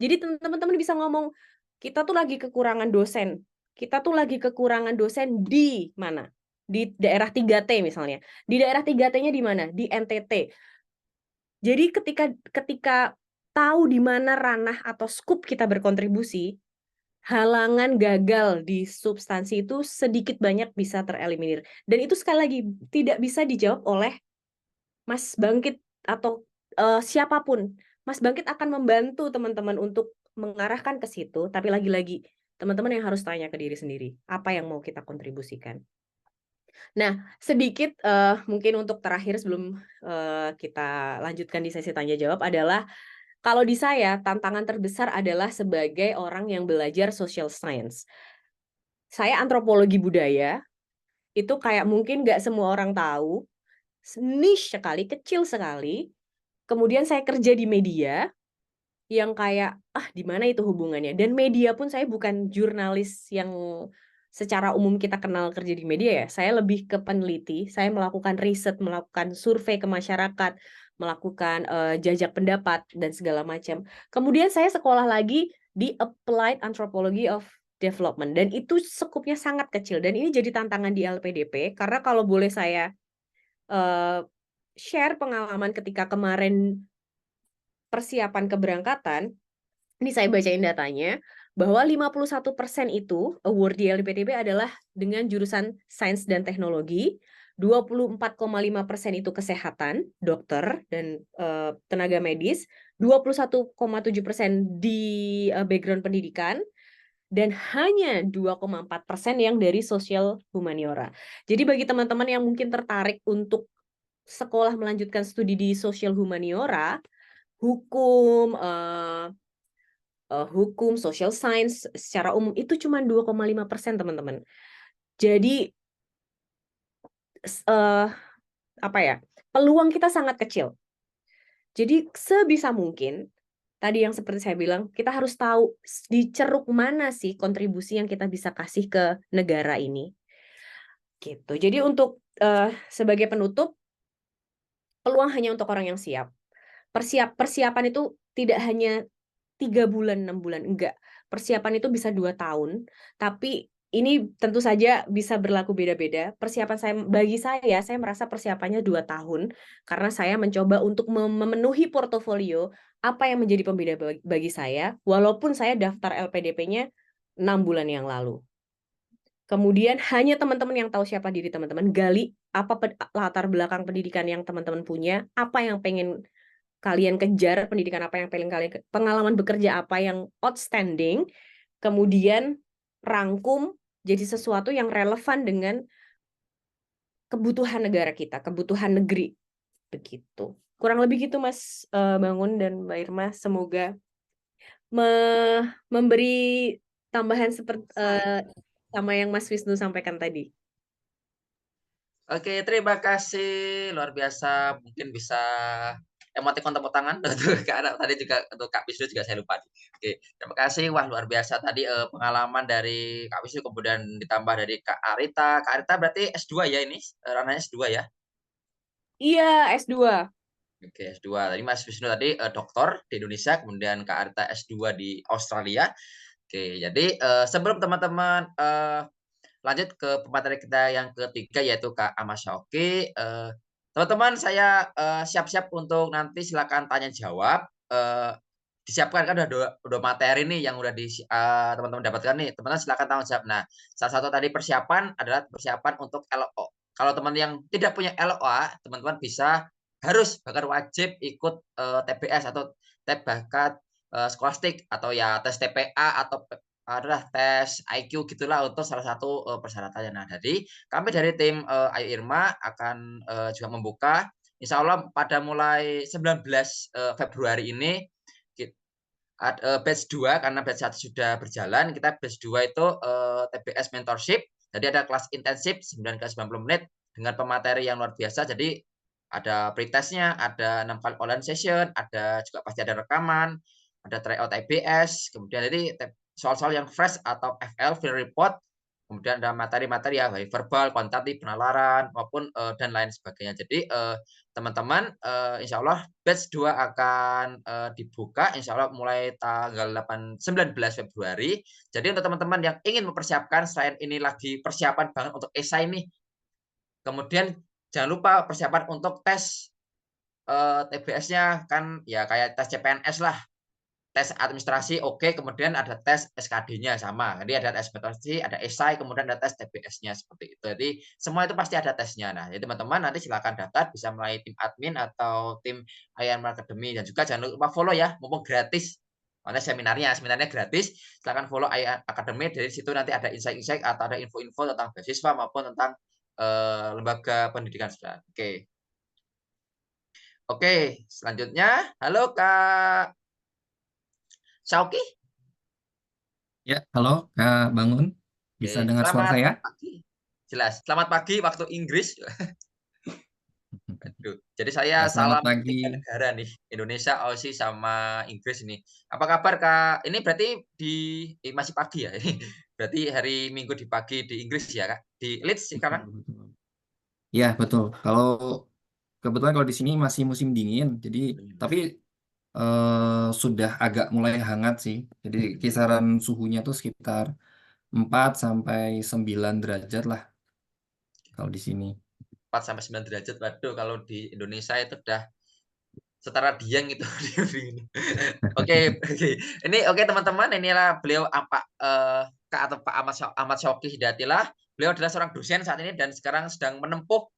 Jadi teman-teman bisa ngomong, kita tuh lagi kekurangan dosen. Kita tuh lagi kekurangan dosen di mana? Di daerah 3T misalnya. Di daerah 3T-nya di mana? Di NTT. Jadi ketika tahu di mana ranah atau skup kita berkontribusi, halangan gagal di substansi itu sedikit banyak bisa tereliminir. Dan itu sekali lagi tidak bisa dijawab oleh Mas Bangkit atau siapapun. Mas Bangkit akan membantu teman-teman untuk mengarahkan ke situ, tapi lagi-lagi teman-teman yang harus tanya ke diri sendiri, apa yang mau kita kontribusikan. Nah, sedikit mungkin untuk terakhir sebelum kita lanjutkan di sesi tanya jawab adalah, kalau di saya tantangan terbesar adalah sebagai orang yang belajar social science. Saya antropologi budaya, itu kayak mungkin nggak semua orang tahu, niche sekali, kecil sekali. Kemudian saya kerja di media, yang kayak, di mana itu hubungannya? Dan media pun saya bukan jurnalis yang secara umum kita kenal kerja di media ya. Saya lebih ke peneliti, saya melakukan riset, melakukan survei ke masyarakat, melakukan jajak pendapat, dan segala macam. Kemudian saya sekolah lagi di Applied Anthropology of Development, dan itu skupnya sangat kecil. Dan ini jadi tantangan di LPDP, karena kalau boleh saya share pengalaman ketika kemarin persiapan keberangkatan, ini saya bacain datanya, bahwa 51% itu award di LPDP adalah dengan jurusan sains dan teknologi, 24,5% itu kesehatan, dokter dan tenaga medis, 21,7% di background pendidikan, dan hanya 2,4% yang dari sosial humaniora. Jadi bagi teman-teman yang mungkin tertarik untuk sekolah melanjutkan studi di sosial humaniora, hukum, hukum, social science secara umum itu cuma 2,5% teman-teman. Jadi peluang kita sangat kecil. Jadi sebisa mungkin tadi yang seperti saya bilang, kita harus tahu di ceruk mana sih kontribusi yang kita bisa kasih ke negara ini. Gitu. Jadi untuk sebagai penutup, peluang hanya untuk orang yang siap. Persiapan itu tidak hanya 3 bulan, 6 bulan, enggak. Persiapan itu bisa 2 tahun, tapi ini tentu saja bisa berlaku beda-beda. Bagi saya merasa persiapannya 2 tahun, karena saya mencoba untuk memenuhi portofolio apa yang menjadi pembeda bagi saya, walaupun saya daftar LPDP-nya 6 bulan yang lalu. Kemudian hanya teman-teman yang tahu siapa diri teman-teman, gali apa latar belakang pendidikan yang teman-teman punya, apa yang pengen kalian kejar, pendidikan apa yang pengen kalian, pengalaman bekerja apa yang outstanding, kemudian rangkum jadi sesuatu yang relevan dengan kebutuhan negara kita, kebutuhan negeri, begitu. Kurang lebih gitu Mas Bangun dan Mbak Irma, semoga memberi tambahan seperti sama yang Mas Wisnu sampaikan tadi. Oke, terima kasih. Luar biasa. Mungkin bisa emoticon tepuk tangan untuk Kak Ana, tadi juga untuk Kak Wisnu juga saya lupa. Oke, terima kasih. Wah, luar biasa tadi pengalaman dari Kak Wisnu, kemudian ditambah dari Kak Arita. Kak Arita berarti S2 ya ini, ranahnya S2 ya. Iya, S2. Oke, S2. Tadi Mas Wisnu tadi doktor di Indonesia, kemudian Kak Arita S2 di Australia. Oke, jadi sebelum teman-teman lanjut ke pemateri kita yang ketiga yaitu Kak Ahmad Syauqi. Teman-teman saya siap-siap untuk nanti silakan tanya jawab. Disiapkan kan udah materi nih yang udah teman-teman dapatkan nih. Teman-teman silakan tanya jawab. Nah, salah satu tadi persiapan adalah persiapan untuk LO. Kalau teman yang tidak punya LOA, teman-teman harus bahkan wajib ikut TBS atau tes bakat skolastik atau ya tes TPA atau adalah tes IQ gitulah untuk salah satu persyaratannya. Nah, jadi kami dari tim Ayu Irma akan juga membuka insya Allah pada mulai 19 Februari ini batch 2 karena batch 1 sudah berjalan, kita batch 2 itu TBS mentorship. Jadi ada kelas intensif 9 ke 90 menit dengan pemateri yang luar biasa. Jadi ada pretestnya, ada 6 kali online session, ada juga pasti ada rekaman, ada tryout IBS, kemudian jadi soal-soal yang fresh atau FL, field report, kemudian ada materi-materi ya, baik verbal, kuantitatif, penalaran, maupun dan lain sebagainya. Jadi teman-teman, insya Allah batch 2 akan dibuka, insya Allah mulai tanggal 19 Februari. Jadi untuk teman-teman yang ingin mempersiapkan, selain ini lagi persiapan banget untuk esai nih, kemudian jangan lupa persiapan untuk tes TBS-nya kan ya kayak tes CPNS lah. Tes administrasi oke, kemudian ada tes SKD-nya sama. Jadi ada tes administrasi, ada esai, kemudian ada tes TBS-nya seperti itu. Jadi semua itu pasti ada tesnya. Nah, jadi teman-teman nanti silakan daftar bisa melalui tim admin atau tim IM Academy dan juga jangan lupa follow ya, mumpung gratis. Karena seminarnya gratis. Silakan follow IM Academy, dari situ nanti ada insight-insight atau ada info-info tentang beasiswa maupun tentang lembaga pendidikan. Oke. Oke, selanjutnya halo Kak Syauqi. Ya, halo Kak Bangun. Bisa Oke, dengar suara selamat saya? pagi. Jelas. Selamat pagi waktu Inggris. Aduh, jadi saya Ya, selamat salam 3 pagi. negara nih, Indonesia, Aussie, sama Inggris ini. Apa kabar Kak? Ini berarti masih pagi ya? Berarti hari Minggu di pagi di Inggris ya Kak? Di Leeds sekarang? Betul. Ya, betul. Kebetulan kalau di sini masih musim dingin, jadi tapi sudah agak mulai hangat sih. Jadi kisaran suhunya tuh sekitar 4 sampai 9 derajat lah kalau di sini. 4 sampai 9 derajat. Waduh, kalau di Indonesia itu udah setara Dieng itu. Oke, ini oke teman-teman, inilah beliau Kak atau Pak Ahmad Syauqi Hidayatullah. Beliau adalah seorang dosen saat ini dan sekarang sedang menempuh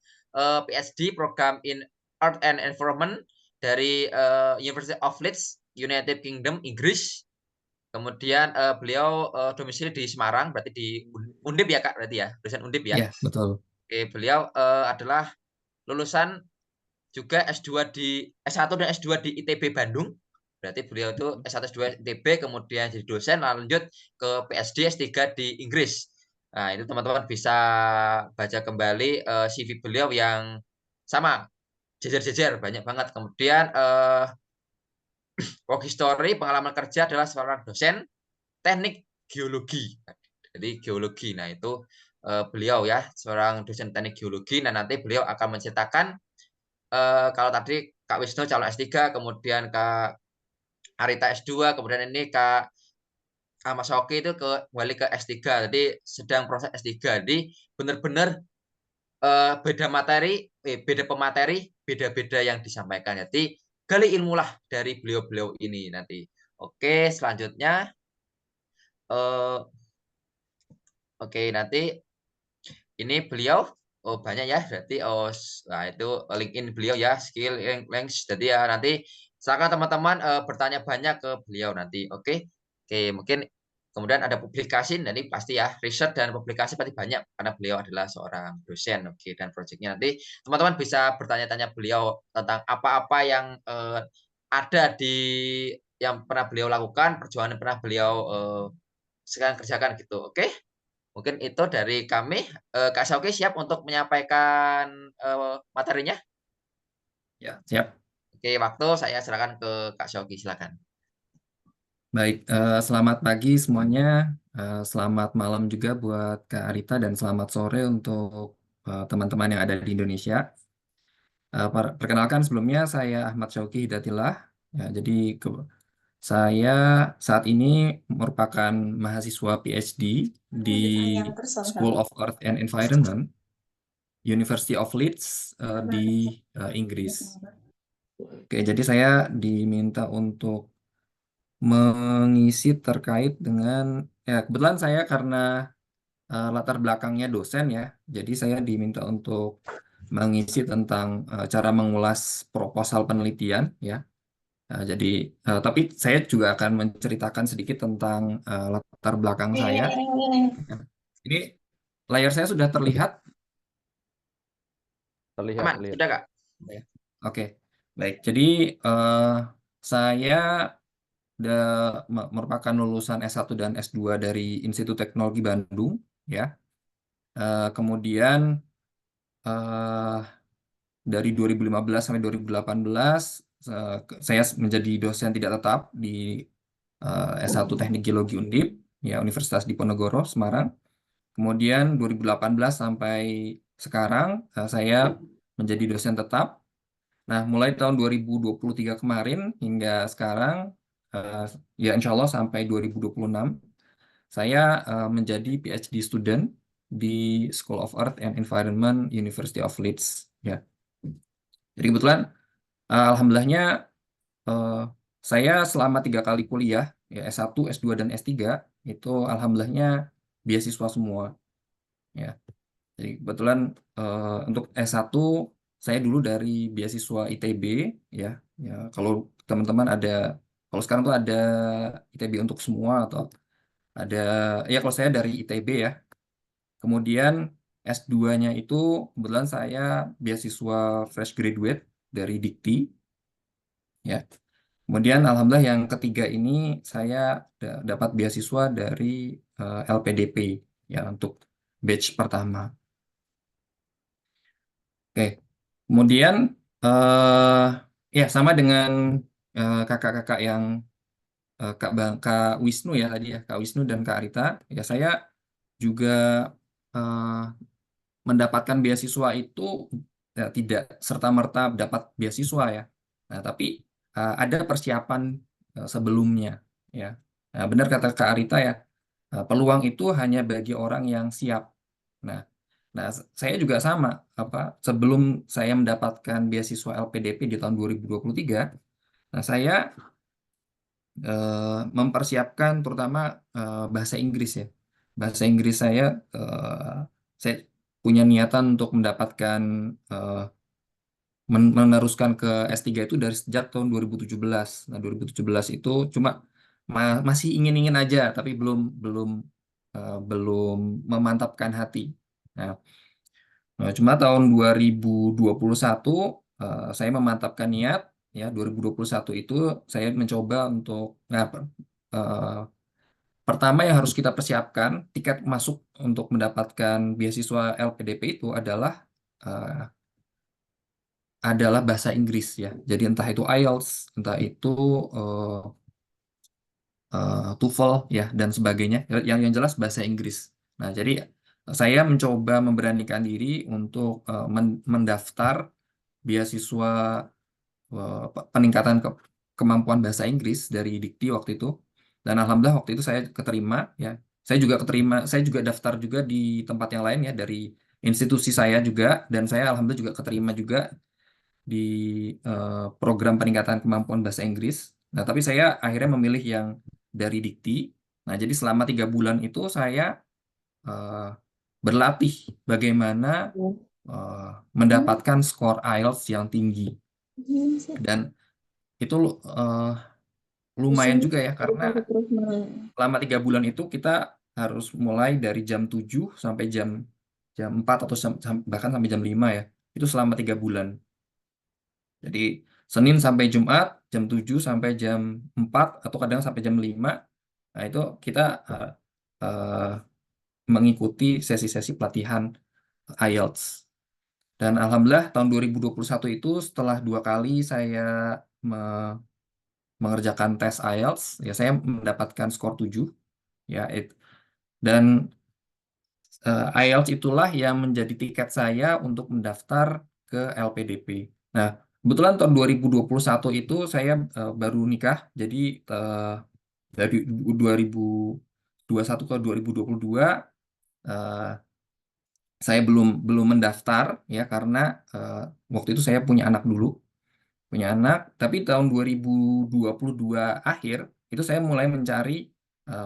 PhD program in Art and Environment dari University of Leeds, United Kingdom, Inggris. Kemudian beliau domisili di Semarang, berarti di Undip ya Kak, berarti ya, dosen Undip ya. Ya, betul. Oke, beliau adalah lulusan juga S1 dan S2 di ITB Bandung. Berarti beliau itu S1 S2 ITB, kemudian jadi dosen, lanjut ke PhD S3 di Inggris. Nah, itu teman-teman bisa baca kembali CV beliau yang sama, jejer-jejer banyak banget. Kemudian work history, pengalaman kerja adalah seorang dosen teknik geologi. Jadi geologi. Nah, itu beliau ya, seorang dosen teknik geologi. Nah, nanti beliau akan menceritakan kalau tadi Kak Wisnu calon S3, kemudian Kak Arita S2, kemudian ini Kak Ahmad Syauqi itu kembali ke S3. Jadi sedang proses S3. Jadi benar-benar beda materi, beda pemateri, beda-beda yang disampaikan. Jadi gali ilmulah dari beliau-beliau ini nanti. Oke, selanjutnya oke, nanti ini beliau banyak ya, berarti nah itu LinkedIn beliau ya, skill links. Jadi ya nanti silakan teman-teman bertanya banyak ke beliau nanti. Oke. Mungkin kemudian ada publikasi, nanti pasti ya riset dan publikasi pasti banyak karena beliau adalah seorang dosen. Oke, dan proyeknya nanti teman-teman bisa bertanya-tanya beliau tentang apa-apa yang ada di yang pernah beliau lakukan, perjuangan yang pernah beliau sekarang kerjakan gitu. Oke. Mungkin itu dari kami. Kak Syauqi siap untuk menyampaikan materinya? Ya, siap. Oke, waktu saya serahkan ke Kak Shoki, silakan. Baik, selamat pagi semuanya. Selamat malam juga buat Kak Arita dan selamat sore untuk teman-teman yang ada di Indonesia. Perkenalkan sebelumnya saya Ahmad Syauki Hidatillah. Ya, jadi saya saat ini merupakan mahasiswa PhD di School of Earth and Environment, University of Leeds di Inggris. Oke, jadi saya diminta untuk mengisi terkait dengan kebetulan saya karena latar belakangnya dosen ya, jadi saya diminta untuk mengisi tentang cara mengulas proposal penelitian ya. Jadi tapi saya juga akan menceritakan sedikit tentang latar belakang saya. Ini layar saya sudah terlihat? Terlihat, Aman, terlihat. sudah Kak? Oke, baik. Jadi saya merupakan lulusan S1 dan S2 dari Institut Teknologi Bandung ya. Kemudian dari 2015 sampai 2018 saya menjadi dosen tidak tetap di S1 Teknik Geologi Undip ya Universitas Diponegoro Semarang. Kemudian 2018 sampai sekarang saya menjadi dosen tetap. Nah, mulai tahun 2023 kemarin hingga sekarang ya insya Allah sampai 2026 saya menjadi PhD student di School of Earth and Environment University of Leeds ya. Jadi kebetulan alhamdulillahnya saya selama 3 kali kuliah ya S1, S2 dan S3 itu alhamdulillahnya beasiswa semua ya. Jadi kebetulan untuk S1 saya dulu dari beasiswa ITB ya. Ya kalau teman-teman kalau sekarang tuh ada ITB untuk semua atau ada ya kalau saya dari ITB ya. Kemudian S2-nya itu kebetulan saya beasiswa fresh graduate dari Dikti ya. Kemudian alhamdulillah yang ketiga ini saya dapat beasiswa dari LPDP ya untuk batch pertama. Oke. Kemudian ya sama dengan kakak-kakak yang Kak Wisnu ya tadi ya, Kak Wisnu dan Kak Arita, ya saya juga eh, mendapatkan beasiswa itu ya, tidak serta-merta dapat beasiswa ya. Nah, tapi ada persiapan sebelumnya ya. Nah, benar kata Kak Arita ya, peluang itu hanya bagi orang yang siap. Nah, saya juga sama sebelum saya mendapatkan beasiswa LPDP di tahun 2023, nah saya mempersiapkan terutama bahasa Inggris ya. Bahasa Inggris saya punya niatan untuk mendapatkan meneruskan ke S3 itu dari sejak tahun 2017. Nah, 2017 itu cuma masih ingin-ingin aja, tapi belum memantapkan hati. Nah, cuma tahun 2021 saya memantapkan niat ya 2021 itu saya mencoba untuk pertama yang harus kita persiapkan tiket masuk untuk mendapatkan beasiswa LPDP itu adalah bahasa Inggris ya. Jadi entah itu IELTS, entah itu TOEFL ya dan sebagainya. Yang jelas bahasa Inggris. Nah, jadi saya mencoba memberanikan diri untuk mendaftar beasiswa peningkatan kemampuan bahasa Inggris dari Dikti waktu itu. Dan alhamdulillah waktu itu saya keterima ya. Saya juga daftar juga di tempat yang lain ya dari institusi saya juga dan saya alhamdulillah juga keterima juga di program peningkatan kemampuan bahasa Inggris. Nah, tapi saya akhirnya memilih yang dari Dikti. Nah, jadi selama 3 bulan itu saya berlatih bagaimana mendapatkan skor IELTS yang tinggi. Dan itu lumayan juga ya, karena selama 3 bulan itu kita harus mulai dari jam 7 sampai jam 4 atau bahkan sampai jam 5 ya. Itu selama 3 bulan. Jadi Senin sampai Jumat jam 7 sampai jam 4 atau kadang sampai jam 5. Nah, itu kita mengikuti sesi-sesi pelatihan IELTS. Dan alhamdulillah tahun 2021 itu setelah 2 kali saya mengerjakan tes IELTS, ya saya mendapatkan skor 7. Ya, dan IELTS itulah yang menjadi tiket saya untuk mendaftar ke LPDP. Nah, kebetulan tahun 2021 itu saya baru nikah, jadi dari 2021 ke 2022 saya belum mendaftar ya karena waktu itu saya punya anak dulu, tapi tahun 2022 akhir itu saya mulai mencari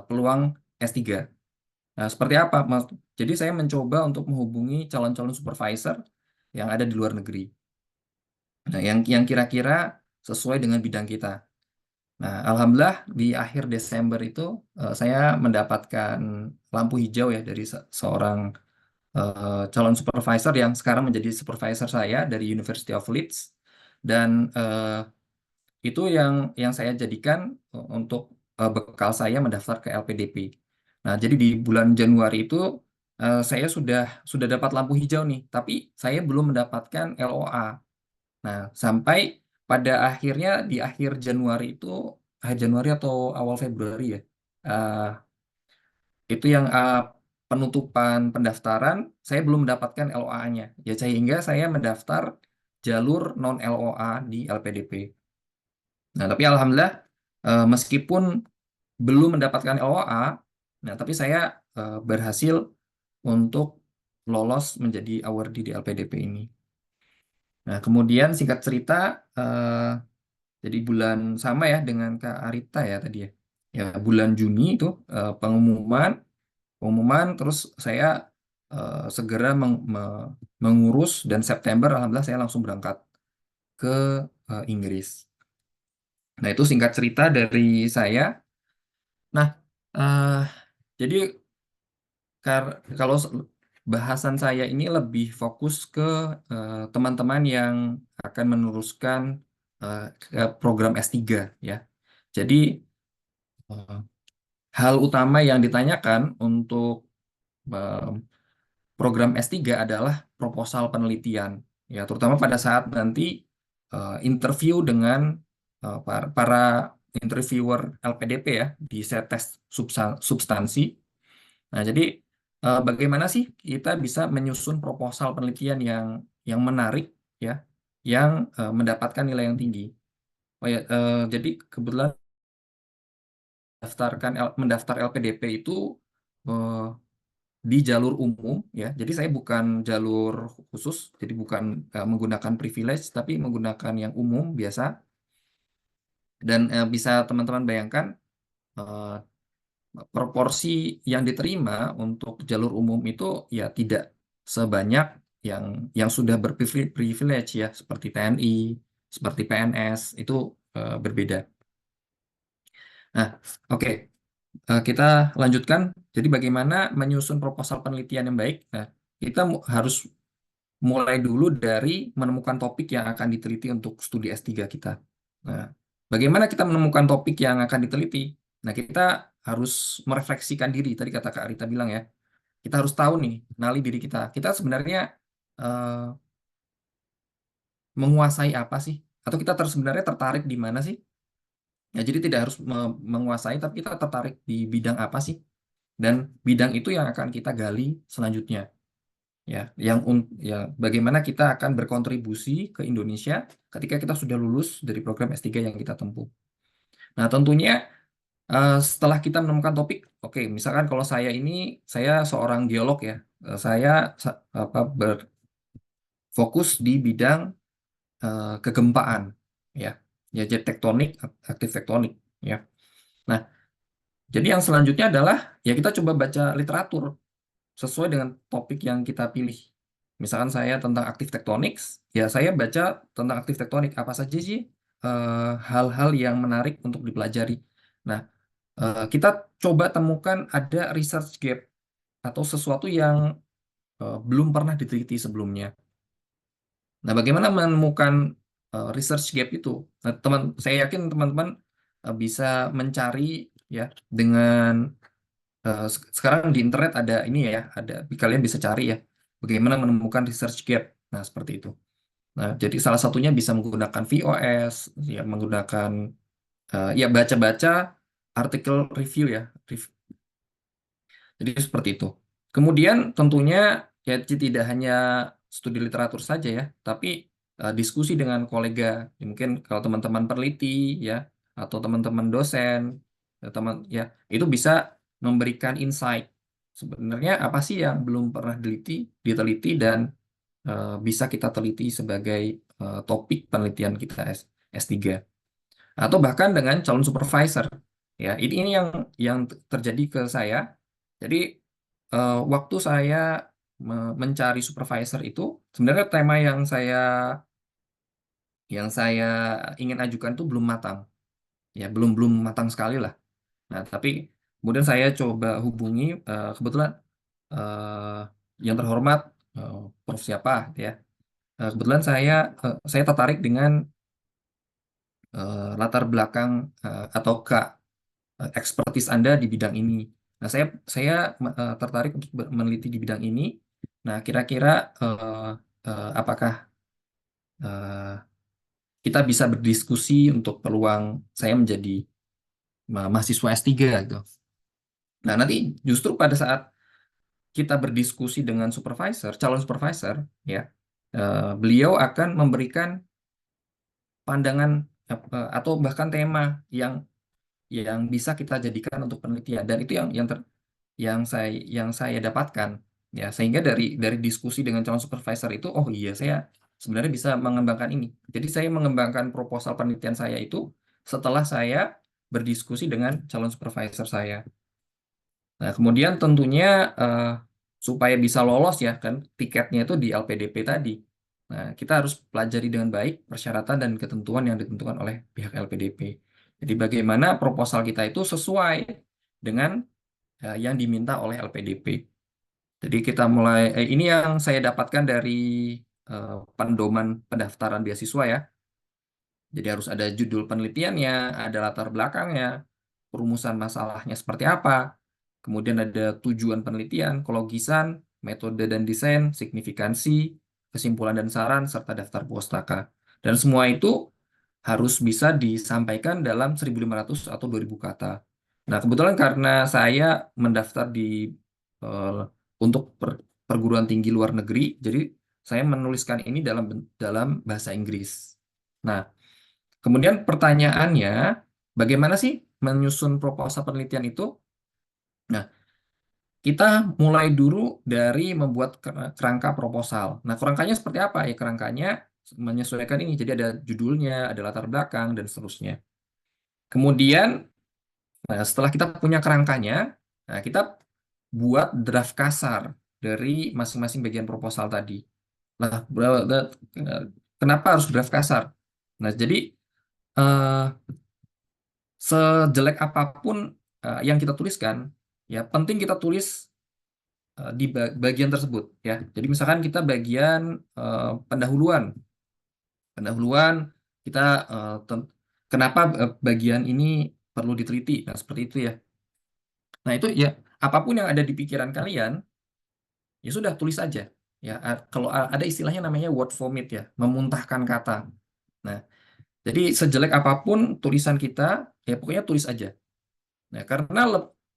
peluang S3. Nah, seperti apa, Mas? Jadi saya mencoba untuk menghubungi calon-calon supervisor yang ada di luar negeri. Nah, yang kira-kira sesuai dengan bidang kita. Nah, alhamdulillah di akhir Desember itu saya mendapatkan lampu hijau ya dari seorang calon supervisor yang sekarang menjadi supervisor saya dari University of Leeds. Dan itu yang saya jadikan untuk bekal saya mendaftar ke LPDP. Nah, jadi di bulan Januari itu saya sudah dapat lampu hijau nih, tapi saya belum mendapatkan LOA. Nah, sampai pada akhirnya di akhir Januari itu, akhir Januari atau awal Februari ya, itu yang penutupan pendaftaran, saya belum mendapatkan LOA-nya. Ya, sehingga saya mendaftar jalur non LOA di LPDP. Nah, tapi alhamdulillah meskipun belum mendapatkan LOA, nah tapi saya berhasil untuk lolos menjadi awardee di LPDP ini. Nah, kemudian singkat cerita, jadi bulan sama ya dengan Kak Arita ya tadi ya. Ya, bulan Juni itu pengumuman, terus saya segera mengurus dan September alhamdulillah saya langsung berangkat ke Inggris. Nah, itu singkat cerita dari saya. Nah, jadi kalau bahasan saya ini lebih fokus ke teman-teman yang akan meneruskan ke program S3 ya. Jadi hal utama yang ditanyakan untuk program S3 adalah proposal penelitian ya, terutama pada saat nanti interview dengan para interviewer LPDP ya di set tes substansi. Nah, jadi bagaimana sih kita bisa menyusun proposal penelitian yang menarik ya, yang mendapatkan nilai yang tinggi. Oh ya, jadi kebetulan mendaftar LPDP itu di jalur umum ya. Jadi saya bukan jalur khusus, jadi bukan menggunakan privilege, tapi menggunakan yang umum biasa. Dan bisa teman-teman bayangkan proporsi yang diterima untuk jalur umum itu ya tidak sebanyak yang sudah berprivilege ya, seperti TNI, seperti PNS, itu berbeda. Nah, oke. Kita lanjutkan. Jadi bagaimana menyusun proposal penelitian yang baik? Nah, kita harus mulai dulu dari menemukan topik yang akan diteliti untuk studi S3 kita. Nah, bagaimana kita menemukan topik yang akan diteliti? Nah, kita harus merefleksikan diri. Tadi kata Kak Arita bilang ya, kita harus tahu nih, kenali diri kita. Kita sebenarnya menguasai apa sih? Atau kita sebenarnya tertarik di mana sih? Ya, jadi tidak harus menguasai, tapi kita tertarik di bidang apa sih? Dan bidang itu yang akan kita gali selanjutnya. Ya, ya bagaimana kita akan berkontribusi ke Indonesia ketika kita sudah lulus dari program S3 yang kita tempuh. Nah, tentunya setelah kita menemukan topik, oke, misalkan kalau saya seorang geolog ya, saya berfokus di bidang kegempaan ya, jadi tektonik, aktif tektonik ya. Nah, jadi yang selanjutnya adalah ya kita coba baca literatur sesuai dengan topik yang kita pilih. Misalkan saya tentang aktif tektonik, ya saya baca tentang aktif tektonik apa saja sih hal-hal yang menarik untuk dipelajari. Nah, kita coba temukan ada research gap atau sesuatu yang belum pernah diteliti sebelumnya. Nah, bagaimana menemukan research gap itu? Nah, saya yakin teman-teman bisa mencari ya dengan sekarang di internet ada ini ya, kalian bisa cari ya. bagaimana menemukan research gap. Nah, seperti itu. Nah, jadi salah satunya bisa menggunakan VOS, ya menggunakan ya baca-baca artikel review ya. Jadi seperti itu. Kemudian tentunya ya tidak hanya studi literatur saja ya, tapi diskusi dengan kolega. Ya, mungkin kalau teman-teman peneliti ya atau teman-teman dosen, itu bisa memberikan insight. Sebenarnya apa sih yang belum pernah diteliti dan bisa kita teliti sebagai topik penelitian kita S3 atau bahkan dengan calon supervisor. Ya, ini yang terjadi ke saya. Jadi waktu saya mencari supervisor itu sebenarnya tema yang saya ingin ajukan itu belum matang. Ya, belum belum matang sekali lah. Nah, tapi kemudian saya coba hubungi kebetulan eh, yang terhormat Prof siapa ya. Kebetulan saya tertarik dengan latar belakang atau expertise Anda di bidang ini. Nah, saya tertarik untuk meneliti di bidang ini. Nah, kira-kira apakah eh, kita bisa berdiskusi untuk peluang saya menjadi mahasiswa S3 gitu. Nah, nanti justru pada saat kita berdiskusi dengan supervisor, calon supervisor, ya, beliau akan memberikan pandangan atau bahkan tema yang bisa kita jadikan untuk penelitian. Dan itu yang saya dapatkan, ya, sehingga dari diskusi dengan calon supervisor itu, oh iya, saya sebenarnya bisa mengembangkan ini. Jadi saya mengembangkan proposal penelitian saya itu setelah saya berdiskusi dengan calon supervisor saya. Nah, kemudian tentunya supaya bisa lolos ya kan, tiketnya itu di LPDP tadi. Nah, kita harus pelajari dengan baik persyaratan dan ketentuan yang ditentukan oleh pihak LPDP. Jadi bagaimana proposal kita itu sesuai dengan yang diminta oleh LPDP. Jadi kita mulai, ini yang saya dapatkan dari pendoman pendaftaran beasiswa ya. Jadi harus ada judul penelitiannya, ada latar belakangnya, perumusan masalahnya seperti apa, kemudian ada tujuan penelitian, kologisan, metode dan desain, signifikansi, kesimpulan dan saran, serta daftar pustaka. Dan semua itu harus bisa disampaikan dalam 1.500 atau 2.000 kata. Nah, kebetulan karena saya mendaftar eh, untuk perguruan tinggi luar negeri, jadi saya menuliskan ini dalam bahasa Inggris. Nah, kemudian pertanyaannya, bagaimana sih menyusun proposal penelitian itu? Nah, kita mulai dulu dari membuat kerangka proposal. Nah, kerangkanya seperti apa? Ya, kerangkanya menyesuaikan ini. Jadi ada judulnya, ada latar belakang, dan seterusnya. Kemudian, nah, setelah kita punya kerangkanya, nah, kita buat draft kasar dari masing-masing bagian proposal tadi. Nah, kenapa harus draft kasar? Nah, jadi eh, sejelek apapun yang kita tuliskan, ya penting kita tulis di bagian tersebut, ya. Jadi misalkan kita bagian pendahuluan, kita kenapa bagian ini perlu diteliti, nah seperti itu ya. Nah itu ya apapun yang ada di pikiran kalian, ya sudah tulis aja, ya. Kalau ada istilahnya namanya word vomit ya, memuntahkan kata. Nah, jadi sejelek apapun tulisan kita, ya pokoknya tulis aja. Nah, karena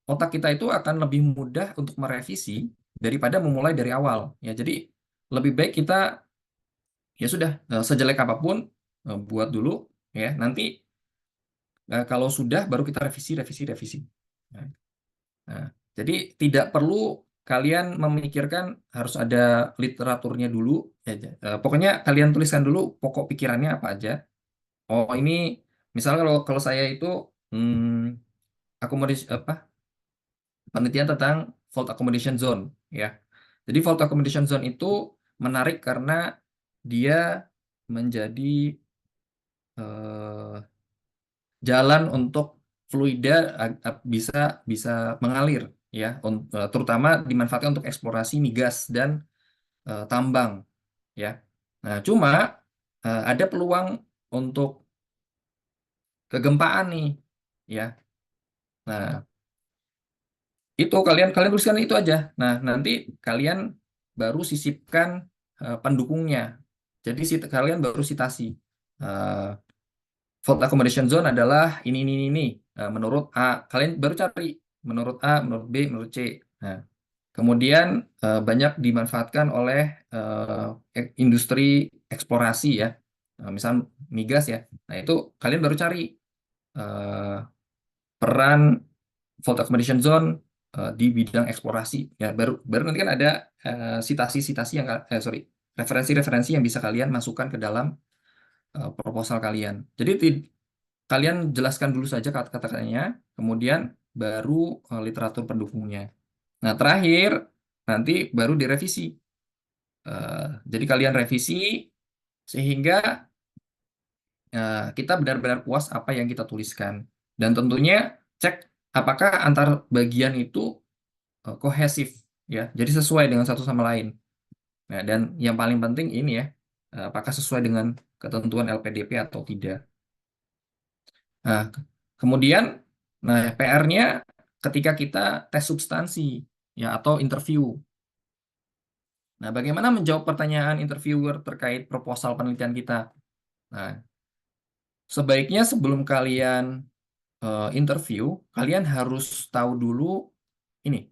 otak kita itu akan lebih mudah untuk merevisi daripada memulai dari awal. Ya, jadi lebih baik kita ya sudah sejelek apapun buat dulu ya. Nanti kalau sudah baru kita revisi, revisi, revisi. Nah, nah, jadi tidak perlu kalian memikirkan harus ada literaturnya dulu. Ya, pokoknya kalian tuliskan dulu pokok pikirannya apa aja. Oh ini misalnya kalau saya itu akomodasi apa? Penelitian tentang fault accommodation zone ya. Jadi fault accommodation zone itu menarik karena dia menjadi eh, jalan untuk fluida bisa bisa mengalir ya, terutama dimanfaatkan untuk eksplorasi migas dan tambang ya. Nah, cuma ada peluang untuk kegempaan nih ya. Nah, itu kalian kalian tuliskan itu aja. Nah, nanti kalian baru sisipkan pendukungnya. Jadi kalian baru citasi. Fault accommodation zone adalah ini. Menurut A, kalian baru cari menurut A, menurut B, menurut C. Nah, kemudian banyak dimanfaatkan oleh industri eksplorasi ya, misal migas ya. Nah itu kalian baru cari peran fault accommodation zone di bidang eksplorasi ya. Baru nanti kan ada citasi-citasi yang referensi-referensi yang bisa kalian masukkan ke dalam proposal kalian. Jadi kalian jelaskan dulu saja kata-katanya, kemudian baru literatur pendukungnya. Nah, terakhir nanti baru direvisi. Jadi kalian revisi sehingga kita benar-benar puas apa yang kita tuliskan. Dan tentunya cek apakah antar bagian itu kohesif ya. Jadi sesuai dengan satu sama lain. Nah, dan yang paling penting ini ya, apakah sesuai dengan ketentuan LPDP atau tidak. Nah, kemudian PR-nya ketika kita tes substansi ya atau interview. Nah, bagaimana menjawab pertanyaan interviewer terkait proposal penelitian kita? Nah, sebaiknya sebelum kalian interview, kalian harus tahu dulu ini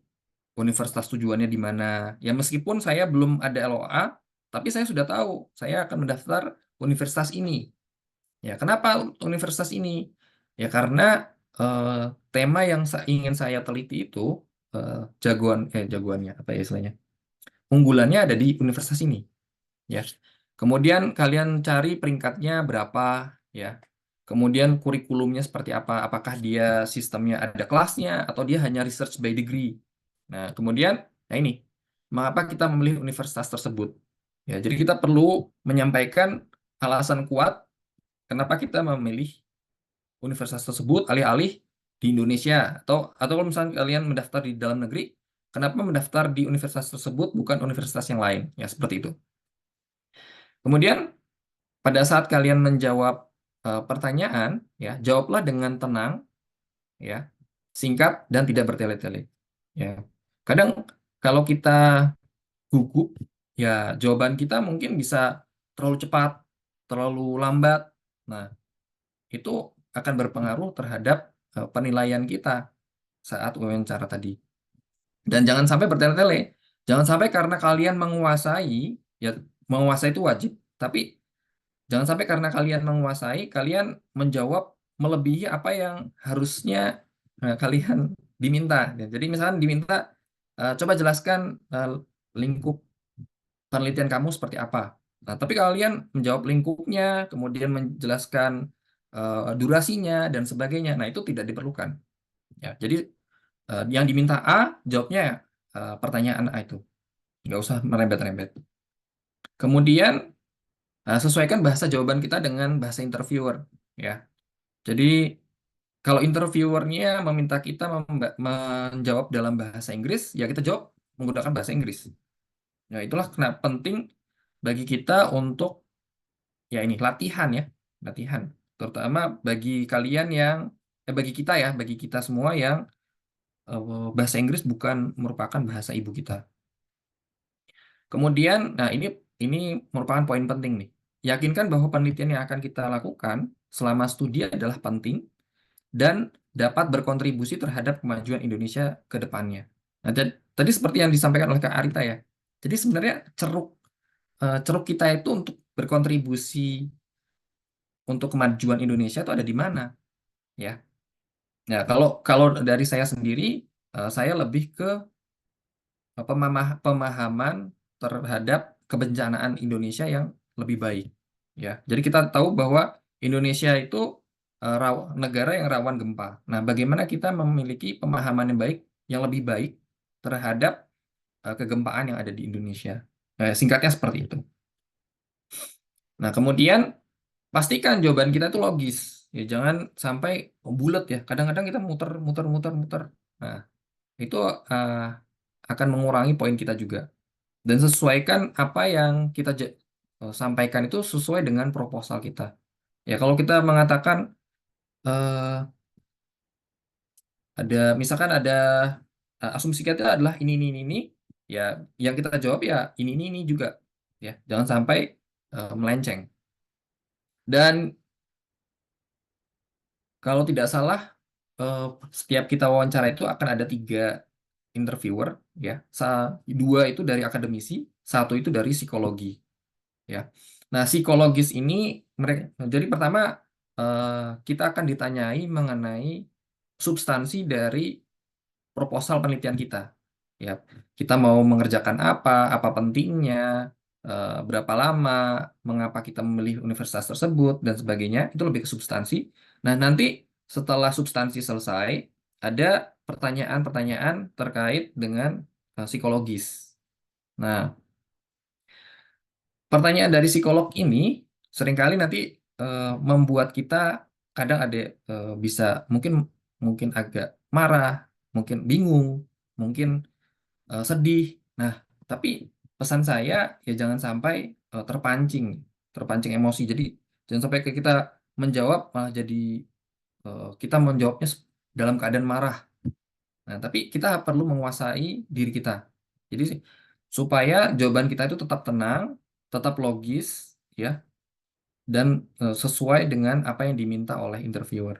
universitas tujuannya di mana. Ya meskipun saya belum ada LOA, tapi saya sudah tahu saya akan mendaftar universitas ini. Ya, kenapa universitas ini? Ya karena tema yang ingin saya teliti itu jagoannya apa ya istilahnya? Unggulannya ada di universitas ini. Ya. Kemudian kalian cari peringkatnya berapa ya. Kemudian kurikulumnya seperti apa? Apakah dia sistemnya ada kelasnya atau dia hanya research by degree? Nah, kemudian ini mengapa kita memilih universitas tersebut? Ya, jadi kita perlu menyampaikan alasan kuat kenapa kita memilih universitas tersebut alih-alih di Indonesia atau kalau misalnya kalian mendaftar di dalam negeri, kenapa mendaftar di universitas tersebut bukan universitas yang lain? Ya, seperti itu. Kemudian pada saat kalian menjawab pertanyaan, ya jawablah dengan tenang, ya singkat dan tidak bertele-tele. Ya, kadang kalau kita gugup, ya jawaban kita mungkin bisa terlalu cepat, terlalu lambat. Nah, itu akan berpengaruh terhadap penilaian kita saat wawancara tadi. Dan jangan sampai bertele-tele. Jangan sampai karena kalian menguasai, ya menguasai itu wajib, tapi jangan sampai karena kalian menguasai, kalian menjawab melebihi apa yang harusnya kalian diminta. Jadi misalnya diminta, coba jelaskan lingkup penelitian kamu seperti apa. Nah, tapi kalian menjawab lingkupnya, kemudian menjelaskan durasinya dan sebagainya. Nah, itu tidak diperlukan. Ya, jadi yang diminta A, jawabnya pertanyaan A itu. Nggak usah merembet-rembet. Kemudian sesuaikan bahasa jawaban kita dengan bahasa interviewer. Ya, jadi kalau interviewernya meminta kita menjawab dalam bahasa Inggris, ya kita jawab menggunakan bahasa Inggris. Nah, itulah kenapa penting bagi kita untuk ya ini latihan ya, latihan. Terutama bagi kalian yang bagi kita ya, bagi kita semua yang bahasa Inggris bukan merupakan bahasa ibu kita. Kemudian, nah ini merupakan poin penting nih. Yakinkan bahwa penelitian yang akan kita lakukan selama studi adalah penting dan dapat berkontribusi terhadap kemajuan Indonesia ke depannya. Nah, tadi seperti yang disampaikan oleh Kak Arita ya. Jadi sebenarnya ceruk kita itu untuk berkontribusi untuk kemajuan Indonesia itu ada di mana, ya? Nah, kalau dari saya sendiri, saya lebih ke pemahaman terhadap kebencanaan Indonesia yang lebih baik, ya. Jadi kita tahu bahwa Indonesia itu negara yang rawan gempa. Nah, bagaimana kita memiliki pemahaman yang baik, yang lebih baik terhadap kegempaan yang ada di Indonesia. Singkatnya seperti itu. Nah, kemudian pastikan jawaban kita itu logis. Ya, jangan sampai bulat ya. Kadang-kadang kita muter. Nah, itu akan mengurangi poin kita juga. Dan sesuaikan apa yang kita sampaikan itu sesuai dengan proposal kita. Ya, kalau kita mengatakan misalkan ada asumsi kita adalah ini. Ya, yang kita jawab ya ini juga, ya. Jangan sampai melenceng. Dan kalau tidak salah, setiap kita wawancara itu akan ada 3 interviewer, ya. 2 itu dari akademisi, 1 itu dari psikologi, ya. Nah, psikologis ini mereka, jadi pertama kita akan ditanyai mengenai substansi dari proposal penelitian kita. Ya, kita mau mengerjakan apa pentingnya, berapa lama, mengapa kita memilih universitas tersebut, dan sebagainya. Itu lebih ke substansi. Nah, nanti setelah substansi selesai, ada pertanyaan-pertanyaan terkait dengan psikologis. Nah, pertanyaan dari psikolog ini seringkali nanti membuat kita kadang ada bisa mungkin mungkin agak marah, mungkin bingung, mungkin sedih. Nah, tapi pesan saya ya jangan sampai terpancing emosi. Jadi jangan sampai kita menjawab malah jadi kita menjawabnya dalam keadaan marah. Nah, tapi kita perlu menguasai diri kita. Jadi supaya jawaban kita itu tetap tenang, tetap logis, ya, dan sesuai dengan apa yang diminta oleh interviewer,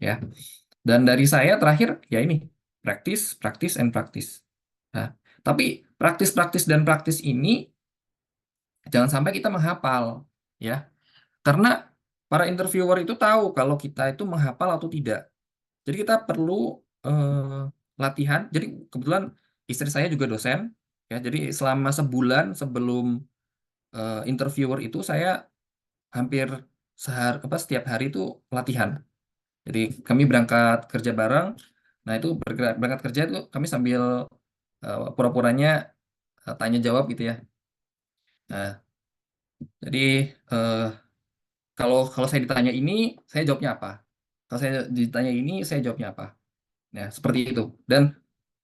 ya. Dan dari saya terakhir ya ini praktis, praktis, and praktis. Nah, tapi praktis, praktis, dan praktis ini jangan sampai kita menghafal, ya. Karena para interviewer itu tahu kalau kita itu menghafal atau tidak. Jadi kita perlu latihan. Jadi kebetulan istri saya juga dosen, ya. Jadi selama sebulan sebelum interviewer itu saya hampir setiap hari itu latihan. Jadi kami berangkat kerja bareng. Nah, itu berangkat kerja itu kami sambil pura-puranya tanya jawab gitu ya. Nah, jadi eh, kalau saya ditanya ini, saya jawabnya apa? Kalau saya ditanya ini, saya jawabnya apa? Nah, seperti itu. Dan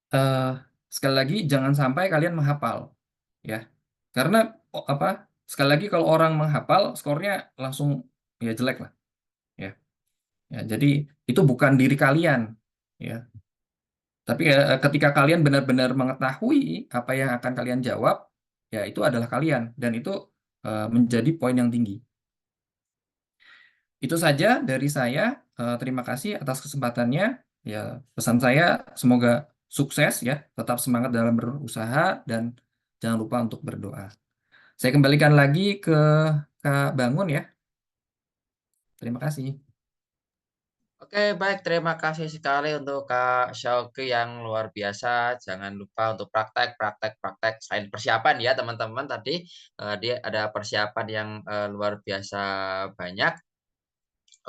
eh, sekali lagi jangan sampai kalian menghafal, ya. Karena apa? Sekali lagi kalau orang menghafal, skornya langsung ya jelek lah, ya. Ya, jadi itu bukan diri kalian, ya. Tapi ketika kalian benar-benar mengetahui apa yang akan kalian jawab, ya itu adalah kalian dan itu menjadi poin yang tinggi. Itu saja dari saya. Terima kasih atas kesempatannya. Ya, pesan saya semoga sukses ya, tetap semangat dalam berusaha dan jangan lupa untuk berdoa. Saya kembalikan lagi ke Kak Bangun ya. Terima kasih. Oke, baik. Terima kasih sekali untuk Kak Syauqi yang luar biasa. Jangan lupa untuk praktek, praktek, praktek. Selain persiapan ya, teman-teman. Tadi dia ada persiapan yang luar biasa banyak.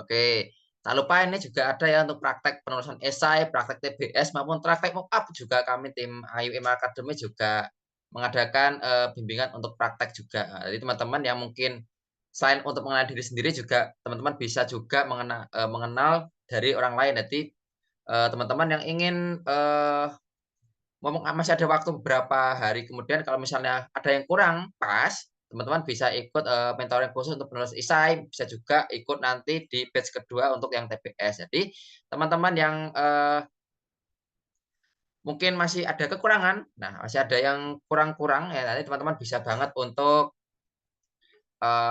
Oke, tak lupa ini juga ada ya untuk praktek penulisan esai, praktek TBS maupun praktek mock-up juga kami tim IUM Academy juga mengadakan bimbingan untuk praktek juga. Jadi teman-teman yang mungkin selain untuk mengenal diri sendiri juga teman-teman bisa juga mengenal dari orang lain. Jadi teman-teman yang ingin masih ada waktu beberapa hari kemudian kalau misalnya ada yang kurang pas, teman-teman bisa ikut mentoring khusus untuk penulis esai, bisa juga ikut nanti di batch kedua untuk yang TBS. Jadi teman-teman yang mungkin masih ada kekurangan, nah masih ada yang kurang-kurang ya nanti teman-teman bisa banget untuk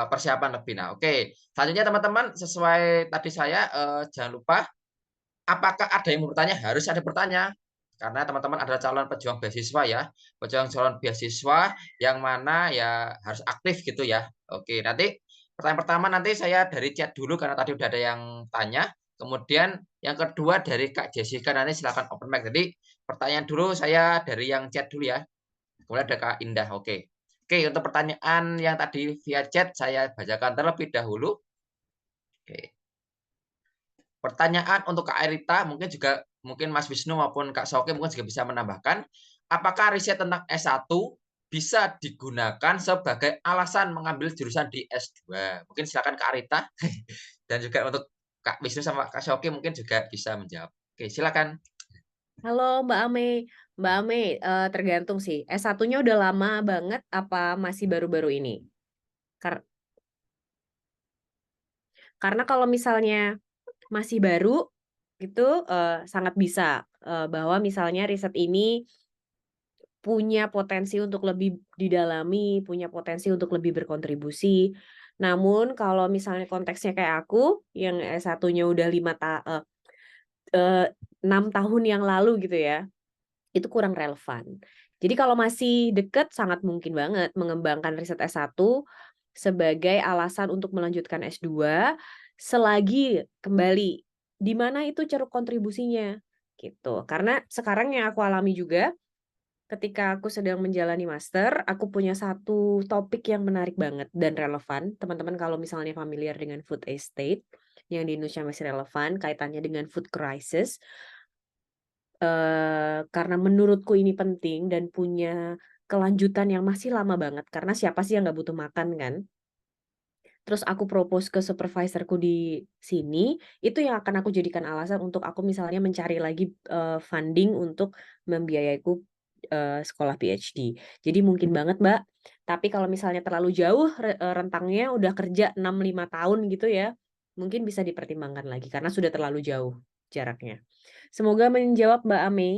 persiapan lebih. Nah, oke. Selanjutnya teman-teman sesuai tadi saya jangan lupa apakah ada yang mau bertanya? Harus ada bertanya. Karena teman-teman adalah calon pejuang beasiswa ya. Pejuang calon beasiswa yang mana ya harus aktif gitu ya. Oke, nanti pertanyaan pertama nanti saya dari chat dulu karena tadi udah ada yang tanya. Kemudian yang kedua dari Kak Jessica nanti silakan open mic. Jadi pertanyaan dulu saya dari yang chat dulu ya. Kemudian ada Kak Indah. Oke. Oke, untuk pertanyaan yang tadi via chat saya bacakan terlebih dahulu. Oke. Pertanyaan untuk Kak Arita, mungkin Mas Wisnu maupun Kak Soke mungkin juga bisa menambahkan, apakah riset tentang S1 bisa digunakan sebagai alasan mengambil jurusan di S2? Mungkin silakan Kak Arita dan juga untuk Kak Wisnu sama Kak Soke mungkin juga bisa menjawab. Oke, silakan. Halo Mbak Ame. Mbak Ame, tergantung sih. S1-nya udah lama banget apa masih baru-baru ini? Karena kalau misalnya masih baru, itu sangat bisa bahwa misalnya riset ini punya potensi untuk lebih didalami, punya potensi untuk lebih berkontribusi. Namun kalau misalnya konteksnya kayak aku yang S1-nya udah 6 tahun yang lalu gitu ya, itu kurang relevan. Jadi kalau masih deket sangat mungkin banget mengembangkan riset S1 sebagai alasan untuk melanjutkan S2 selagi kembali di mana itu ceruk kontribusinya gitu. Karena sekarang yang aku alami juga ketika aku sedang menjalani master, aku punya satu topik yang menarik banget dan relevan. Teman-teman kalau misalnya familiar dengan food estate, yang di Indonesia masih relevan, kaitannya dengan food crisis. Karena menurutku ini penting dan punya kelanjutan yang masih lama banget. Karena siapa sih yang nggak butuh makan kan? Terus aku propose ke supervisorku di sini, itu yang akan aku jadikan alasan untuk aku misalnya mencari lagi funding untuk membiayaiku sekolah PhD. Jadi mungkin banget Mbak, tapi kalau misalnya terlalu jauh rentangnya udah kerja 6-5 tahun gitu ya, mungkin bisa dipertimbangkan lagi karena sudah terlalu jauh jaraknya. Semoga menjawab Mbak Ame.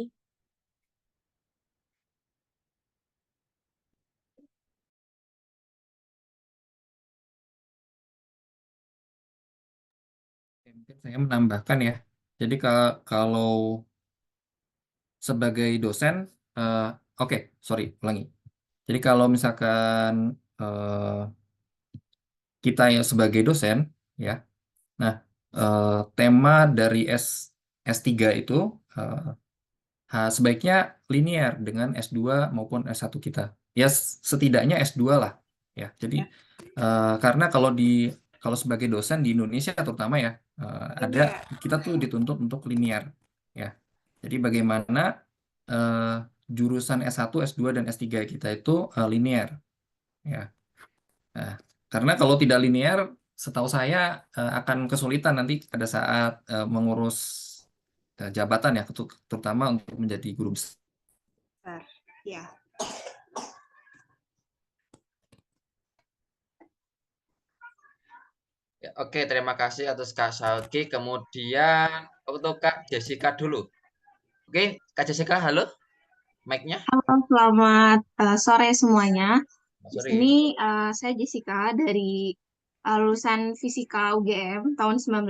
Mungkin saya menambahkan ya. Jadi kalau sebagai dosen, oke, sorry, ulangi. Jadi kalau misalkan kita ya sebagai dosen, ya, nah tema dari S3 itu sebaiknya linear dengan S2 maupun S1 kita. Ya setidaknya S2 lah, ya. Jadi karena kalau sebagai dosen di Indonesia terutama ya ada kita tuh dituntut untuk linear, ya. Jadi bagaimana jurusan S1, S2 dan S3 kita itu linear, ya. Nah, karena kalau tidak linear, setahu saya akan kesulitan nanti pada saat mengurus jabatan ya, terutama untuk menjadi guru besar. Ya. Ya, oke, terima kasih atas Kak Syauki. Kemudian untuk Kak Jessica dulu. Oke, Kak Jessica, halo, mic-nya. Halo, selamat sore semuanya. Di Sorry. sini saya Jessica dari lulusan Fisika UGM tahun 19.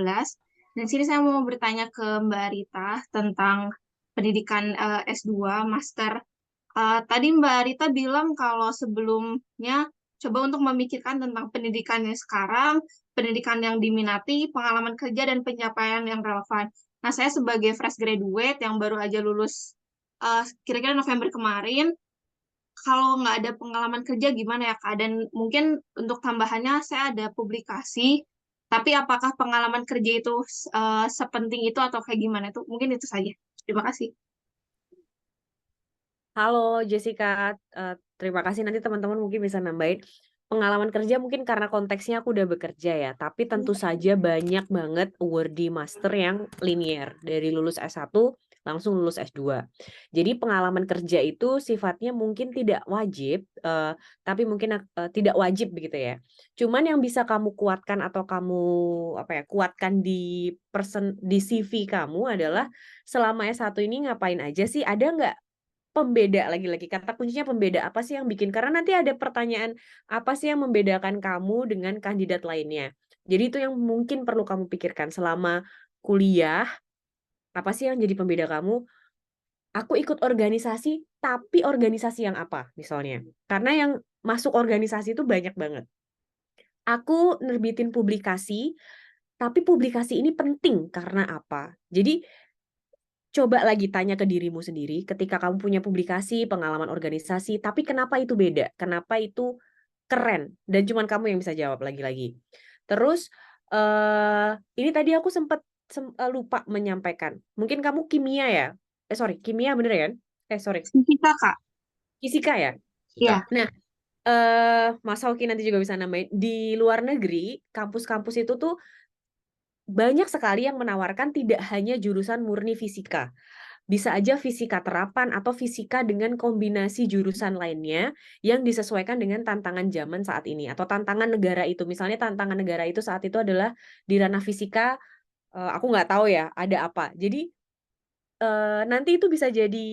Dan sini saya mau bertanya ke Mbak Rita tentang pendidikan S2, Master. Tadi Mbak Rita bilang kalau sebelumnya coba untuk memikirkan tentang pendidikannya sekarang, pendidikan yang diminati, pengalaman kerja, dan pencapaian yang relevan. Nah, saya sebagai fresh graduate yang baru aja lulus kira-kira November kemarin, kalau nggak ada pengalaman kerja gimana ya Kak? Dan mungkin untuk tambahannya saya ada publikasi, tapi apakah pengalaman kerja itu sepenting itu atau kayak gimana itu? Mungkin itu saja. Terima kasih. Halo Jessica, terima kasih. Nanti teman-teman mungkin bisa nambahin pengalaman kerja mungkin karena konteksnya aku udah bekerja ya, tapi tentu saja banyak banget awardee master yang linear dari lulus S1 langsung lulus S2. Jadi pengalaman kerja itu sifatnya mungkin tidak wajib, tapi mungkin tidak wajib begitu ya. Cuman yang bisa kamu kuatkan atau kamu kuatkan di CV kamu adalah selama S1 ini ngapain aja sih? Ada nggak pembeda, lagi-lagi kata kuncinya pembeda, apa sih yang bikin, karena nanti ada pertanyaan apa sih yang membedakan kamu dengan kandidat lainnya. Jadi itu yang mungkin perlu kamu pikirkan selama kuliah, apa sih yang jadi pembeda kamu. Aku ikut organisasi, tapi organisasi yang apa misalnya, karena yang masuk organisasi itu banyak banget. Aku nerbitin publikasi, tapi publikasi ini penting karena apa. Jadi coba lagi tanya ke dirimu sendiri ketika kamu punya publikasi, pengalaman organisasi, tapi kenapa itu beda? Kenapa itu keren? Dan cuman kamu yang bisa jawab lagi-lagi. Terus ini tadi aku sempat lupa menyampaikan. Mungkin kamu kimia ya? Sorry, kimia bener ya kan? Sorry. Fisika Kak. Fisika ya? Iya. Nah, Mas Hoki nanti juga bisa nambahin. Di luar negeri, kampus-kampus itu tuh banyak sekali yang menawarkan tidak hanya jurusan murni fisika. Bisa aja fisika terapan atau fisika dengan kombinasi jurusan lainnya yang disesuaikan dengan tantangan zaman saat ini atau tantangan negara itu. Misalnya tantangan negara itu saat itu adalah di ranah fisika, aku nggak tahu ya ada apa. Jadi nanti itu bisa jadi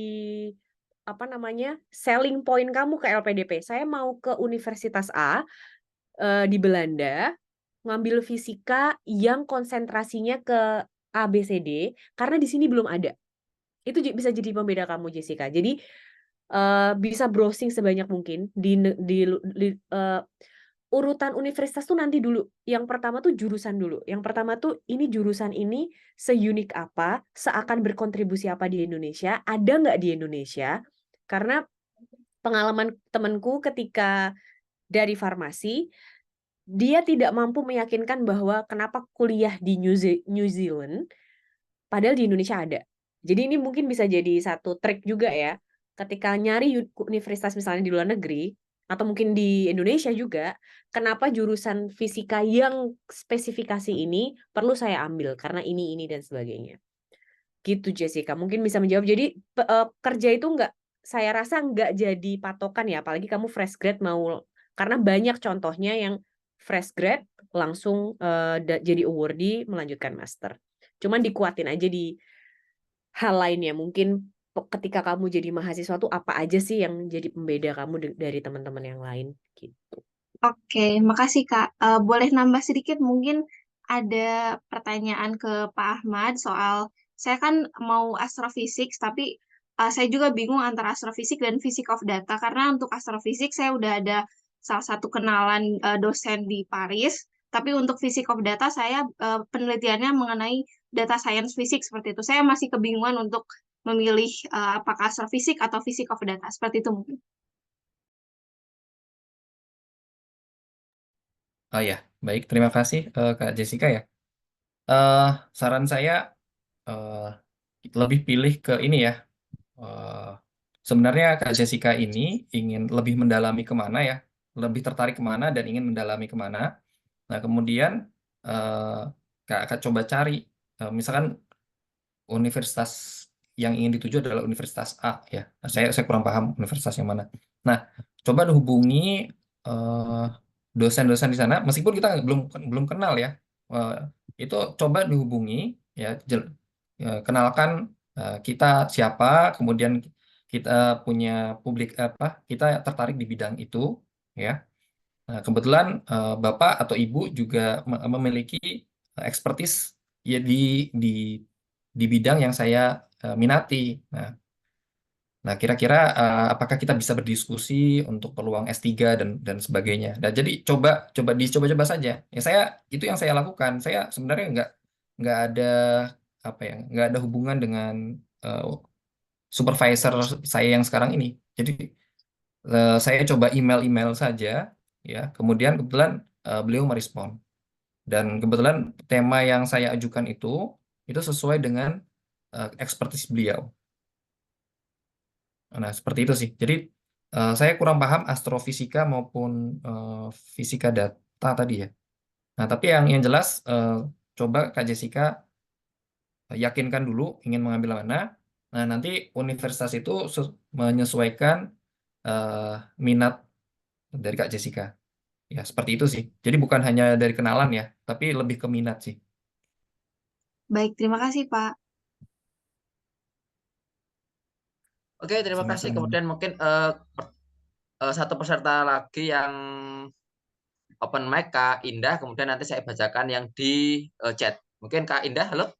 selling point kamu ke LPDP. Saya mau ke Universitas A di Belanda, ngambil fisika yang konsentrasinya ke ABCD karena di sini belum ada. Itu bisa jadi pembeda kamu, Jessica. Jadi bisa browsing sebanyak mungkin urutan universitas tuh nanti dulu. Yang pertama tuh jurusan dulu. Yang pertama tuh ini jurusan ini seunik apa, seakan berkontribusi apa di Indonesia, ada nggak di Indonesia? Karena pengalaman temanku ketika dari farmasi, dia tidak mampu meyakinkan bahwa kenapa kuliah di New Zealand, padahal di Indonesia ada. Jadi ini mungkin bisa jadi satu trik juga ya. Ketika nyari universitas misalnya di luar negeri, atau mungkin di Indonesia juga, kenapa jurusan fisika yang spesifikasi ini perlu saya ambil, karena ini, dan sebagainya. Gitu, Jessica. Mungkin bisa menjawab. Jadi kerja itu saya rasa nggak jadi patokan ya, apalagi kamu fresh grad mau, karena banyak contohnya yang fresh grad langsung jadi awardee melanjutkan master. Cuman dikuatin aja di hal lainnya. Mungkin ketika kamu jadi mahasiswa tuh apa aja sih yang jadi pembeda kamu dari teman-teman yang lain gitu. Oke, makasih Kak. Boleh nambah sedikit, mungkin ada pertanyaan ke Pak Ahmad soal, saya kan mau astrofisik, tapi saya juga bingung antara astrofisik dan fisik of data, karena untuk astrofisik saya udah ada salah satu kenalan dosen di Paris, tapi untuk fisik of data saya penelitiannya mengenai data science fisik seperti itu. Saya masih kebingungan untuk memilih apakah astrofisik atau fisik of data, seperti itu mungkin. Oh ya, baik. Terima kasih Kak Jessica ya. Saran saya lebih pilih ke ini ya. Sebenarnya Kak Jessica ini ingin lebih mendalami kemana ya, lebih tertarik kemana dan ingin mendalami kemana. Nah kemudian Kak coba cari, misalkan universitas yang ingin dituju adalah Universitas A ya. Nah, saya kurang paham universitas yang mana. Nah coba hubungi dosen-dosen di sana, meskipun kita belum kenal ya. Itu coba dihubungi ya, kenalkan kita siapa, kemudian kita punya kita tertarik di bidang itu ya. Nah, kebetulan Bapak atau Ibu juga memiliki expertise ya di di bidang yang saya minati. Nah, kira-kira apakah kita bisa berdiskusi untuk peluang S3 dan sebagainya. Nah, jadi coba saja. Ya itu yang saya lakukan. Saya sebenarnya nggak ada nggak ada hubungan dengan supervisor saya yang sekarang ini. Jadi saya coba email saja, ya. Kemudian kebetulan beliau merespon. Dan kebetulan tema yang saya ajukan itu sesuai dengan expertise beliau. Nah, seperti itu sih. Jadi saya kurang paham astrofisika maupun fisika data tadi ya. Nah, tapi yang jelas coba Kak Jessica yakinkan dulu ingin mengambil mana. Nah, nanti universitas itu menyesuaikan minat dari Kak Jessica. Ya, seperti itu sih. Jadi bukan hanya dari kenalan ya, tapi lebih ke minat sih. Baik, terima kasih Pak. Oke, terima kasih. Sama-sama. Kemudian mungkin satu peserta lagi yang open mic, Kak Indah. Kemudian nanti saya bacakan yang di chat. Mungkin Kak Indah, halo?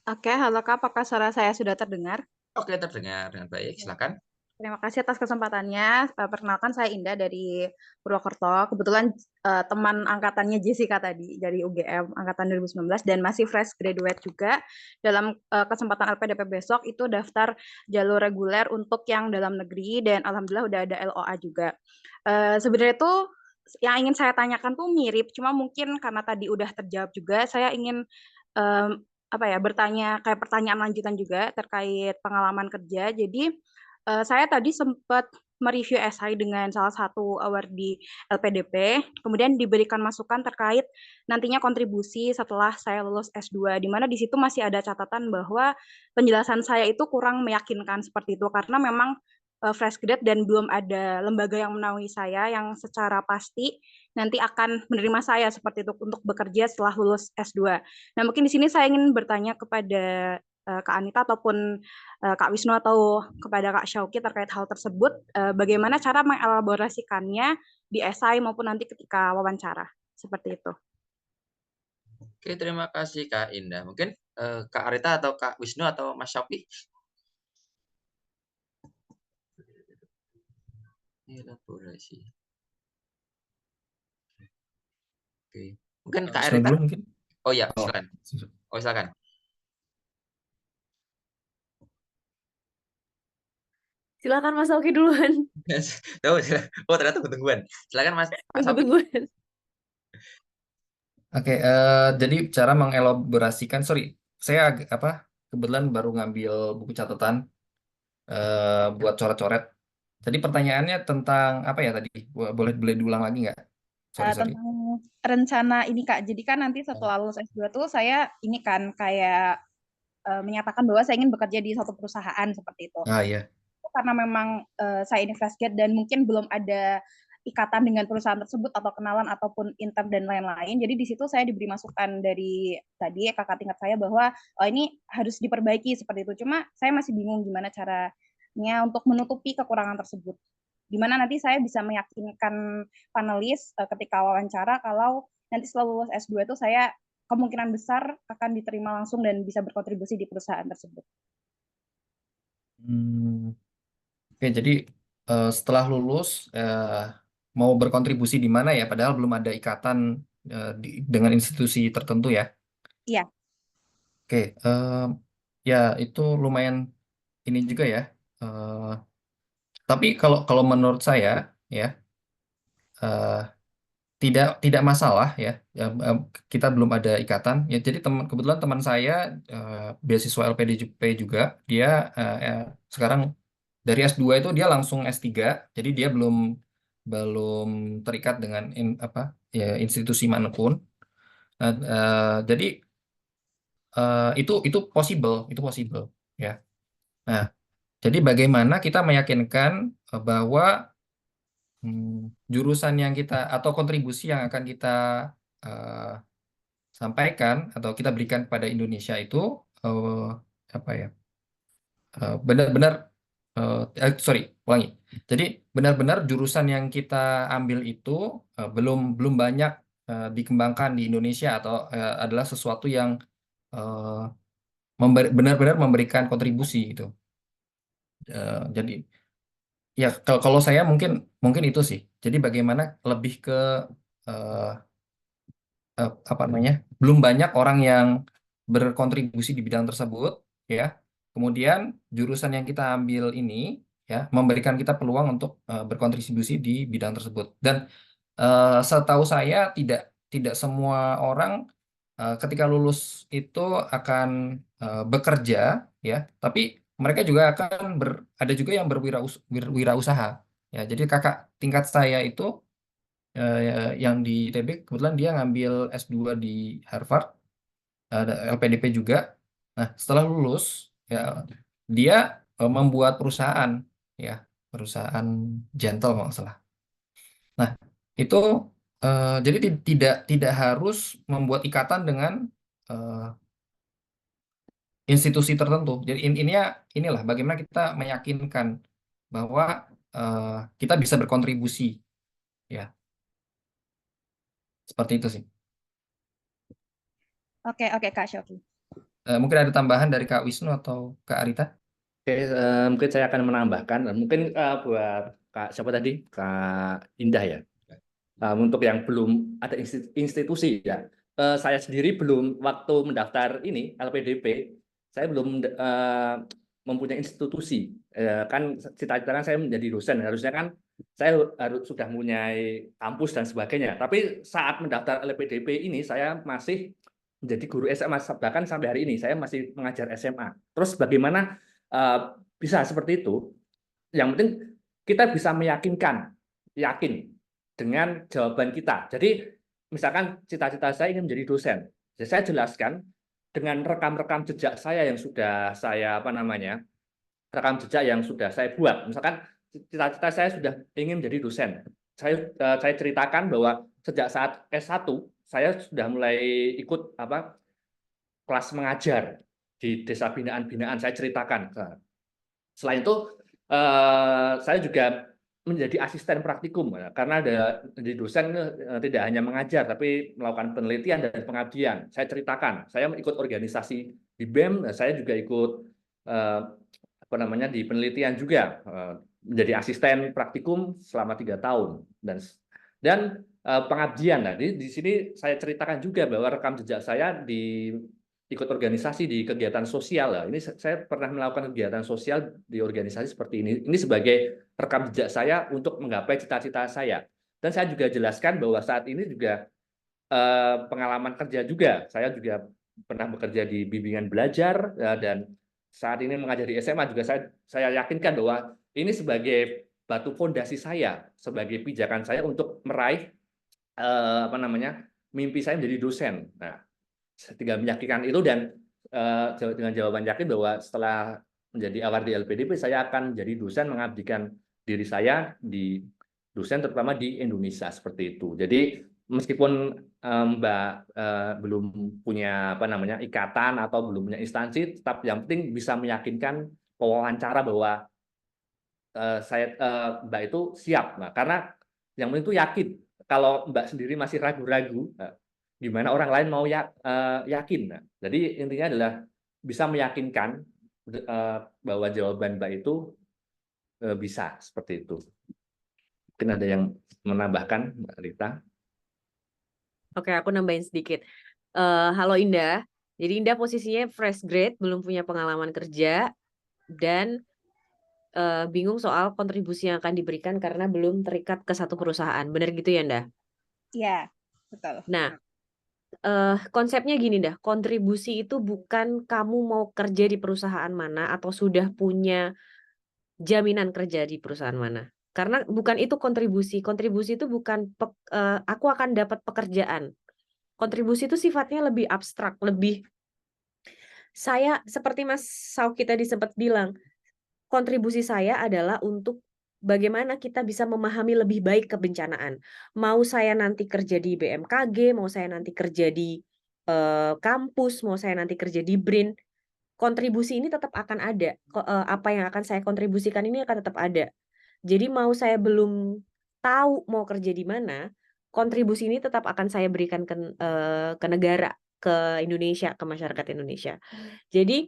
Oke, halo Kak, apakah suara saya sudah terdengar? Oke, terdengar dengan baik. Silakan. Terima kasih atas kesempatannya. Perkenalkan, saya Indah dari Purwokerto. Kebetulan teman angkatannya Jessica tadi dari UGM angkatan 2019 dan masih fresh graduate juga. Dalam kesempatan LPDP besok itu daftar jalur reguler untuk yang dalam negeri dan alhamdulillah udah ada LOA juga. Sebenarnya itu yang ingin saya tanyakan tuh mirip, cuma mungkin karena tadi udah terjawab juga, saya ingin bertanya kayak pertanyaan lanjutan juga terkait pengalaman kerja. Jadi saya tadi sempat mereview esai dengan salah satu award di LPDP, kemudian diberikan masukan terkait nantinya kontribusi setelah saya lulus S2, di mana di situ masih ada catatan bahwa penjelasan saya itu kurang meyakinkan seperti itu, karena memang fresh grad dan belum ada lembaga yang menaungi saya yang secara pasti nanti akan menerima saya seperti itu untuk bekerja setelah lulus S2. Nah, mungkin di sini saya ingin bertanya kepada Kak Anita ataupun Kak Wisnu atau kepada Kak Syauki terkait hal tersebut, bagaimana cara mengelaborasikannya di esai maupun nanti ketika wawancara, seperti itu. Oke, terima kasih Kak Indah. Mungkin Kak Arita atau Kak Wisnu atau Mas Syauki? Elaborasi. Oke. Mungkin Kak Wisnu Arita? dulu mungkin. Oh iya, Oh, silakan. Oh, silakan. Silakan Mas Oki duluan. Oh, ternyata tunggu-tungguan. Silakan Mas Syauki. Tunggu-tungguan. Oke, jadi cara mengelaborasikan, sorry, saya kebetulan baru ngambil buku catatan buat coret-coret. Tadi pertanyaannya tentang apa ya tadi? Boleh diulang lagi nggak? Sorry. Tentang rencana ini Kak. Jadi kan nanti setelah lulus S2 tuh saya ini kan kayak menyatakan bahwa saya ingin bekerja di suatu perusahaan seperti itu. Ah iya. Karena memang saya ini fresh grad dan mungkin belum ada ikatan dengan perusahaan tersebut atau kenalan ataupun intern dan lain-lain. Jadi di situ saya diberi masukan dari tadi kakak tingkat saya bahwa ini harus diperbaiki seperti itu. Cuma saya masih bingung gimana caranya untuk menutupi kekurangan tersebut. Gimana nanti saya bisa meyakinkan panelis ketika wawancara kalau nanti setelah lulus S2 itu saya kemungkinan besar akan diterima langsung dan bisa berkontribusi di perusahaan tersebut. Oke, jadi setelah lulus mau berkontribusi di mana ya? Padahal belum ada ikatan dengan institusi tertentu ya. Iya. Oke, ya itu lumayan ini juga ya. Tapi kalau menurut saya ya tidak masalah ya. Kita belum ada ikatan. Ya, jadi kebetulan teman saya beasiswa LPDP juga. Dia sekarang dari S2 itu dia langsung S3. Jadi dia belum terikat dengan institusi manapun. Jadi itu possible ya. Nah, jadi bagaimana kita meyakinkan bahwa jurusan yang kita atau kontribusi yang akan kita sampaikan atau kita berikan kepada Indonesia itu apa ya? Benar-benar sorry, ulangi. Jadi benar-benar jurusan yang kita ambil itu belum banyak dikembangkan di Indonesia atau adalah sesuatu yang benar-benar memberikan kontribusi gitu. Jadi ya kalau saya mungkin itu sih. Jadi bagaimana lebih ke apa namanya? Belum banyak orang yang berkontribusi di bidang tersebut ya. Kemudian jurusan yang kita ambil ini ya memberikan kita peluang untuk berkontribusi di bidang tersebut. Dan setahu saya tidak semua orang ketika lulus itu akan bekerja ya, tapi mereka juga akan ada juga yang berwirausaha ya. Jadi kakak tingkat saya itu yang di ITB kebetulan dia ngambil S2 di Harvard, ada LPDP juga. Nah, setelah lulus ya dia membuat perusahaan ya, perusahaan Gentle kalau nggak salah. Nah, itu jadi tidak harus membuat ikatan dengan institusi tertentu. Jadi inilah bagaimana kita meyakinkan bahwa kita bisa berkontribusi ya. Seperti itu sih. Oke, Kak Syauki. Mungkin ada tambahan dari Kak Wisnu atau Kak Arita? Oke, mungkin saya akan menambahkan, mungkin buat Kak siapa tadi, Kak Indah ya. Untuk yang belum ada institusi ya, saya sendiri belum waktu mendaftar ini LPDP, saya belum mempunyai institusi. Kan cita-cita kan saya menjadi dosen, harusnya kan saya harus sudah mempunyai kampus dan sebagainya. Tapi saat mendaftar LPDP ini saya masih menjadi guru SMA, bahkan sampai hari ini saya masih mengajar SMA. Terus bagaimana bisa seperti itu? Yang penting kita bisa yakin dengan jawaban kita. Jadi misalkan cita-cita saya ingin menjadi dosen. Jadi saya jelaskan dengan rekam-rekam jejak saya yang sudah saya rekam jejak yang sudah saya buat. Misalkan cita-cita saya sudah ingin menjadi dosen. Saya ceritakan bahwa sejak saat S1 saya sudah mulai ikut kelas mengajar di desa binaan-binaan, saya ceritakan. Nah, selain itu, saya juga menjadi asisten praktikum, karena di dosen tidak hanya mengajar, tapi melakukan penelitian dan pengabdian. Saya ceritakan, saya ikut organisasi di BEM, saya juga ikut di penelitian juga, menjadi asisten praktikum selama 3 tahun dan pengabdian. Nah, di sini saya ceritakan juga bahwa rekam jejak saya ikut organisasi di kegiatan sosial. Ini saya pernah melakukan kegiatan sosial di organisasi seperti ini. Ini sebagai rekam jejak saya untuk menggapai cita-cita saya. Dan saya juga jelaskan bahwa saat ini juga pengalaman kerja juga. Saya juga pernah bekerja di bimbingan belajar, dan saat ini mengajar di SMA juga saya yakinkan bahwa ini sebagai batu fondasi saya, sebagai pijakan saya untuk meraih mimpi saya menjadi dosen. Nah, saya tinggal meyakinkan itu dan dengan jawaban yakin bahwa setelah menjadi award di LPDP, saya akan menjadi dosen, mengabdikan diri saya di dosen terutama di Indonesia seperti itu. Jadi meskipun Mbak belum punya ikatan atau belum punya instansi, tetap yang penting bisa meyakinkan pewawancara bahwa Mbak itu siap. Nah, karena yang penting itu yakin. Kalau Mbak sendiri masih ragu-ragu, gimana orang lain mau yakin. Nah, jadi intinya adalah bisa meyakinkan bahwa jawaban Mbak itu bisa seperti itu. Mungkin ada yang menambahkan, Mbak Rita? Oke, aku nambahin sedikit. Halo Indah. Jadi Indah posisinya fresh grade, belum punya pengalaman kerja, dan bingung soal kontribusi yang akan diberikan karena belum terikat ke satu perusahaan. Benar gitu ya, Indah? Iya, betul. Nah, konsepnya gini dah, kontribusi itu bukan kamu mau kerja di perusahaan mana atau sudah punya jaminan kerja di perusahaan mana. Karena bukan itu kontribusi. Kontribusi itu bukan aku akan dapat pekerjaan. Kontribusi itu sifatnya lebih abstrak, lebih saya seperti Mas Sauki tadi sempat bilang, kontribusi saya adalah untuk bagaimana kita bisa memahami lebih baik kebencanaan. Mau saya nanti kerja di BMKG, mau saya nanti kerja di kampus, mau saya nanti kerja di BRIN, kontribusi ini tetap akan ada. Apa yang akan saya kontribusikan ini akan tetap ada. Jadi mau saya belum tahu mau kerja di mana, kontribusi ini tetap akan saya berikan ke negara, ke Indonesia, ke masyarakat Indonesia. Jadi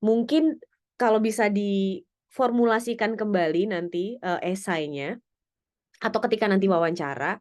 mungkin kalau bisa diformulasikan kembali nanti esainya, atau ketika nanti wawancara,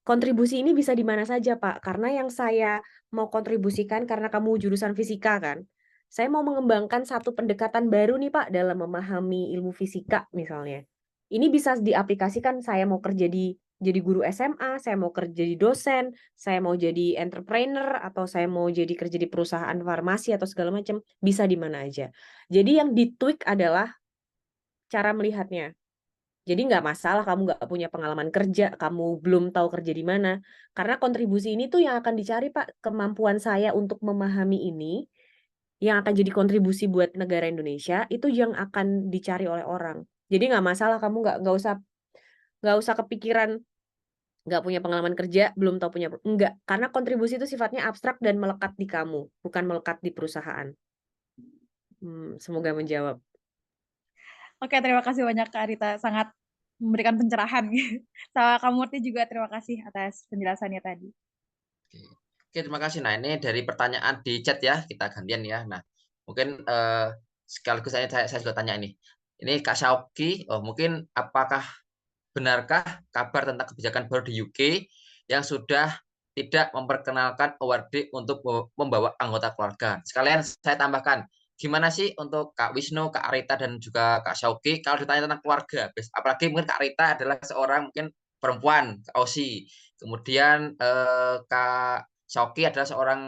kontribusi ini bisa di mana saja, Pak. Karena yang saya mau kontribusikan, karena kamu jurusan fisika kan, saya mau mengembangkan satu pendekatan baru nih, Pak, dalam memahami ilmu fisika misalnya. Ini bisa diaplikasikan, saya mau kerja jadi guru SMA, saya mau kerja di dosen, saya mau jadi entrepreneur, atau saya mau jadi kerja di perusahaan farmasi atau segala macam, bisa di mana aja. Jadi yang ditweak adalah cara melihatnya. Jadi nggak masalah kamu nggak punya pengalaman kerja, kamu belum tahu kerja di mana. Karena kontribusi ini tuh yang akan dicari, Pak. Kemampuan saya untuk memahami ini, yang akan jadi kontribusi buat negara Indonesia, itu yang akan dicari oleh orang. Jadi nggak masalah kamu nggak usah kepikiran nggak punya pengalaman kerja, belum tahu punya enggak. Karena kontribusi itu sifatnya abstrak dan melekat di kamu, bukan melekat di perusahaan. Semoga menjawab. Oke, terima kasih banyak Kak Rita, sangat memberikan pencerahan. Sama Kak Murti juga terima kasih atas penjelasannya tadi. Oke, terima kasih. Nah, ini dari pertanyaan di chat ya, kita gantian ya. Nah, mungkin sekaligus saya juga tanya ini. Ini Kak Syauki, mungkin apakah benarkah kabar tentang kebijakan baru di UK yang sudah tidak memperkenalkan awardee untuk membawa anggota keluarga? Sekalian saya tambahkan, gimana sih untuk Kak Wisnu, Kak Rita, dan juga Kak Syauki kalau ditanya tentang keluarga? Apalagi mungkin Kak Rita adalah seorang mungkin perempuan, Kak Osi. Kemudian Kak Syauki adalah seorang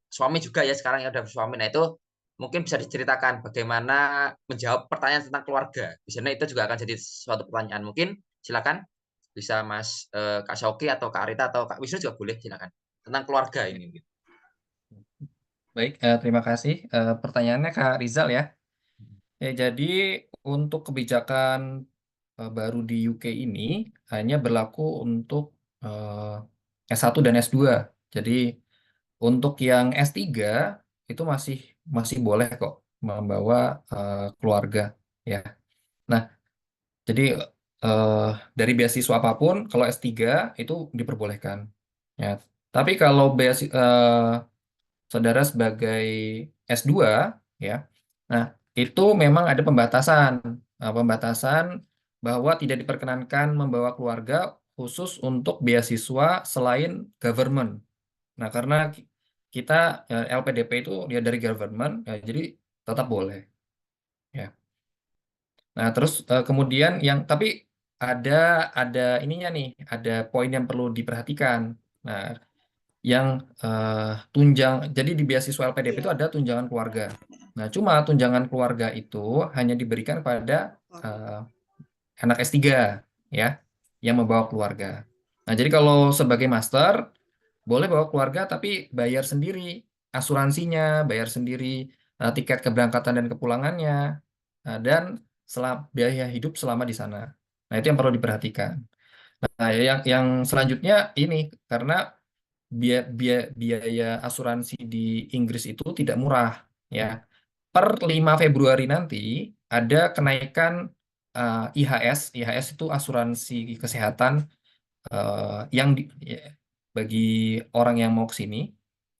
suami juga ya, sekarang yang udah bersuami. Nah, itu mungkin bisa diceritakan bagaimana menjawab pertanyaan tentang keluarga. Biasanya itu juga akan jadi suatu pertanyaan. Mungkin silakan bisa Mas Kak Syauki atau Kak Rita atau Kak Wisnu juga boleh, silakan. Tentang keluarga ini. Baik, terima kasih. Pertanyaannya Kak Rizal ya. Jadi untuk kebijakan baru di UK ini hanya berlaku untuk S1 dan S2. Jadi untuk yang S3 itu masih masih boleh kok membawa keluarga ya. Nah, jadi dari beasiswa apapun, kalau S3 itu diperbolehkan. Ya. Tapi kalau saudara sebagai S2, ya, nah itu memang ada pembatasan. Pembatasan bahwa tidak diperkenankan membawa keluarga khusus untuk beasiswa selain government. Nah, karena kita LPDP itu dia dari government, ya, jadi tetap boleh. Ya. Nah, terus kemudian tapi ada ada ininya nih, ada poin yang perlu diperhatikan. Nah, yang jadi di beasiswa LPDP itu ada tunjangan keluarga. Nah, cuma tunjangan keluarga itu hanya diberikan pada eh, anak S3 ya, yang membawa keluarga. Nah, jadi kalau sebagai master boleh bawa keluarga tapi bayar sendiri asuransinya, bayar sendiri tiket keberangkatan dan kepulangannya, dan biaya hidup selama di sana. Nah, itu yang perlu diperhatikan. Nah, yang selanjutnya ini karena biaya asuransi di Inggris itu tidak murah ya. Per 5 Februari nanti ada kenaikan IHS. IHS itu asuransi kesehatan yang ya, bagi orang yang mau ke sini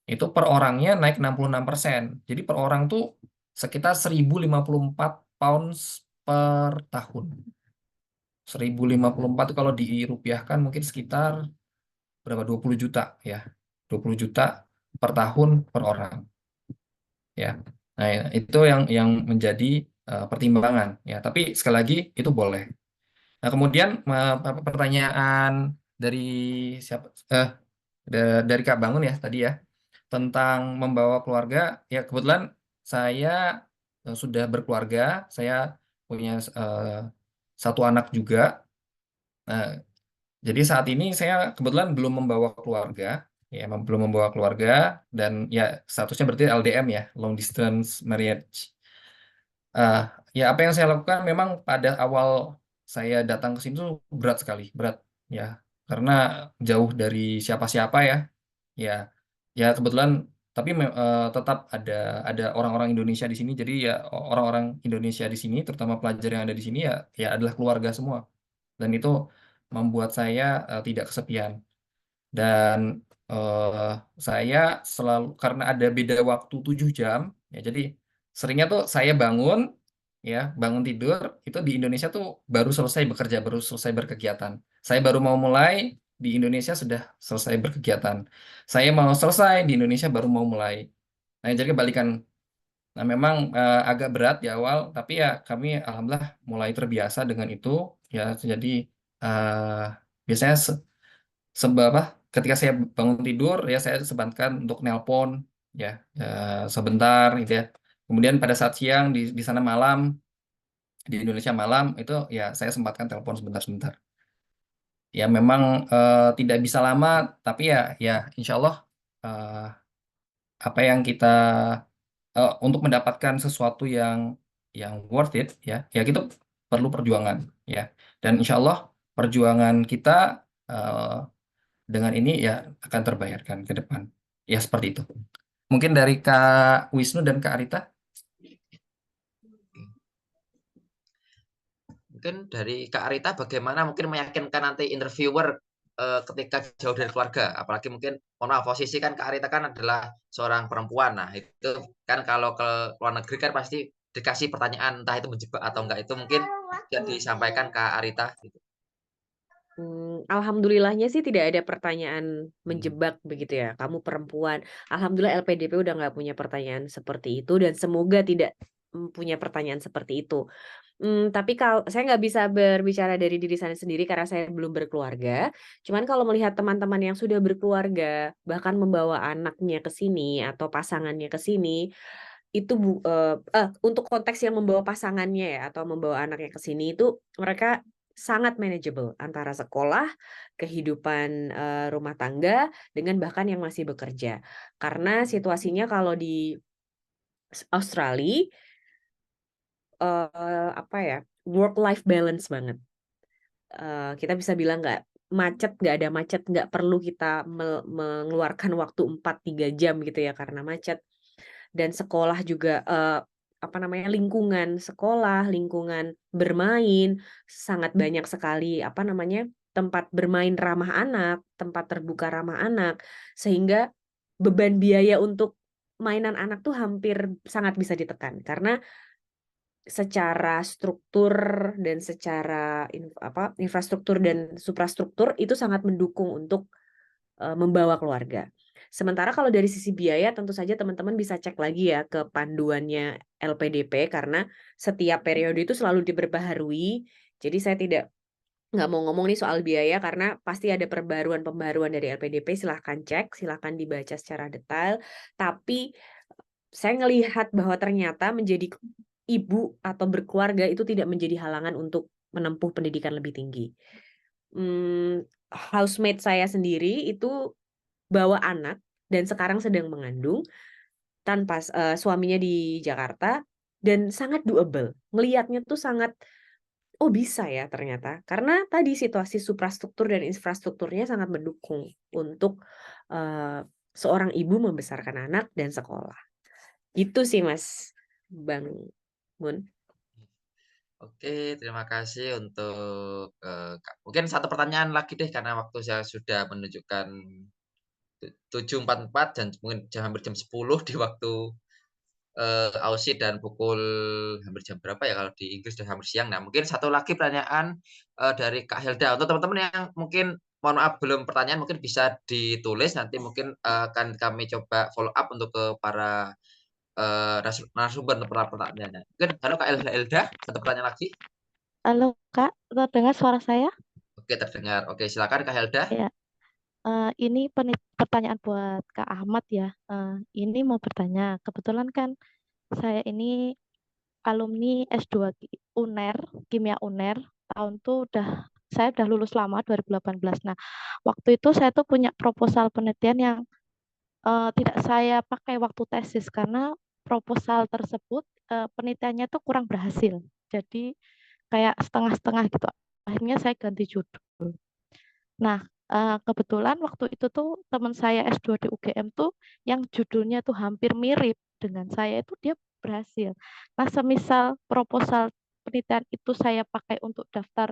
itu per orangnya naik 66%. Jadi per orang tuh sekitar 1.054 pounds per tahun. 1.054 itu kalau dirupiahkan mungkin sekitar berapa? 20 juta ya. 20 juta per tahun per orang ya. Nah, itu yang menjadi pertimbangan ya. Tapi sekali lagi itu boleh. Nah, kemudian pertanyaan dari siapa? Dari Kak Bangun ya tadi ya tentang membawa keluarga. Ya kebetulan saya sudah berkeluarga. Saya punya satu anak juga. Nah, jadi saat ini saya kebetulan belum membawa keluarga, ya belum membawa keluarga dan ya statusnya berarti LDM ya, long distance marriage. Ah, ya apa yang saya lakukan memang pada awal saya datang ke sini tuh berat sekali, berat ya, karena jauh dari siapa-siapa ya, ya, ya kebetulan. Tapi tetap ada orang-orang Indonesia di sini, jadi ya orang-orang Indonesia di sini, terutama pelajar yang ada di sini ya adalah keluarga semua, dan itu membuat saya tidak kesepian. Dan eh, saya selalu karena ada beda waktu 7 jam, ya jadi seringnya tuh saya bangun tidur itu di Indonesia tuh baru selesai bekerja, baru selesai berkegiatan. Saya baru mau mulai di Indonesia sudah selesai berkegiatan. Saya mau selesai di Indonesia baru mau mulai. Nah, jadi kebalikan. Nah, memang agak berat di awal, tapi ya kami alhamdulillah mulai terbiasa dengan itu. Ya, jadi eh, biasanya sebab apa? Ketika saya bangun tidur, ya saya sempatkan untuk nelpon, ya, sebentar, gitu ya. Kemudian pada saat siang di sana malam, di Indonesia malam itu ya saya sempatkan telepon sebentar-sebentar. Ya memang tidak bisa lama, tapi ya insya Allah eh, apa yang kita untuk mendapatkan sesuatu yang worth it ya kita perlu perjuangan ya. Dan insya Allah perjuangan kita eh, dengan ini ya akan terbayarkan ke depan. Ya seperti itu. Mungkin dari Kak Wisnu dan Kak Arita. Mungkin dari Kak Arita bagaimana mungkin meyakinkan nanti interviewer ketika jauh dari keluarga, apalagi mungkin mohon maaf posisi kan Kak Arita kan adalah seorang perempuan. Nah, itu kan kalau ke luar negeri kan pasti dikasih pertanyaan entah itu menjebak atau enggak, itu mungkin bisa disampaikan Kak Arita gitu. Alhamdulillahnya sih tidak ada pertanyaan menjebak begitu ya. Kamu perempuan. Alhamdulillah LPDP udah nggak punya pertanyaan seperti itu dan semoga tidak punya pertanyaan seperti itu. Tapi kalau saya nggak bisa berbicara dari diri saya sendiri karena saya belum berkeluarga. Cuman kalau melihat teman-teman yang sudah berkeluarga, bahkan membawa anaknya ke sini atau pasangannya ke sini, itu untuk konteks yang membawa pasangannya ya atau membawa anaknya ke sini itu mereka sangat manageable antara sekolah, kehidupan rumah tangga dengan bahkan yang masih bekerja. Karena situasinya kalau di Australia apa ya, work life balance banget. Kita bisa bilang nggak ada macet, nggak perlu kita mengeluarkan waktu 4-3 jam gitu ya karena macet. dan sekolah juga lingkungan sekolah, lingkungan bermain sangat banyak sekali tempat bermain ramah anak, tempat terbuka ramah anak, sehingga beban biaya untuk mainan anak tuh hampir sangat bisa ditekan karena secara struktur dan secara infrastruktur dan suprastruktur itu sangat mendukung untuk membawa keluarga. Sementara kalau dari sisi biaya tentu saja teman-teman bisa cek lagi ya ke panduannya LPDP karena setiap periode itu selalu diperbaharui. Jadi saya nggak mau ngomong nih soal biaya karena pasti ada pembaruan dari LPDP, silahkan cek, silahkan dibaca secara detail. Tapi saya ngelihat bahwa ternyata menjadi ibu atau berkeluarga itu tidak menjadi halangan untuk menempuh pendidikan lebih tinggi. Housemate saya sendiri itu bawa anak dan sekarang sedang mengandung tanpa suaminya di Jakarta dan sangat doable. Ngelihatnya tuh sangat bisa ya ternyata karena tadi situasi suprastruktur dan infrastrukturnya sangat mendukung untuk seorang ibu membesarkan anak dan sekolah. Itu sih Mas Bang Mun. Oke, terima kasih untuk mungkin satu pertanyaan lagi deh karena waktu saya sudah menunjukkan 7.44 dan mungkin hampir jam 10 di waktu Aussie dan pukul hampir jam berapa ya kalau di Inggris sudah hampir siang. Nah, mungkin satu lagi pertanyaan dari Kak Helda untuk teman-teman yang mungkin mohon maaf belum pertanyaan mungkin bisa ditulis nanti mungkin akan kami coba follow up untuk ke para narasumber untuk pertanyaannya. Mungkin halo Kak Helda, satu pertanyaan lagi. Halo Kak, terdengar suara saya? Oke, terdengar. Oke, silakan Kak Helda. Ya, ini pertanyaan buat Kak Ahmad ya. Ini mau bertanya, kebetulan kan saya ini alumni S2 UNER, Kimia UNER, saya udah lulus lama 2018. Nah, waktu itu saya tuh punya proposal penelitian yang tidak saya pakai waktu tesis karena proposal tersebut penelitiannya tuh kurang berhasil. Jadi kayak setengah-setengah gitu. Akhirnya saya ganti judul. Nah, kebetulan waktu itu tuh teman saya S2 di UGM tuh yang judulnya tuh hampir mirip dengan saya itu dia berhasil. Nah, semisal proposal penelitian itu saya pakai untuk daftar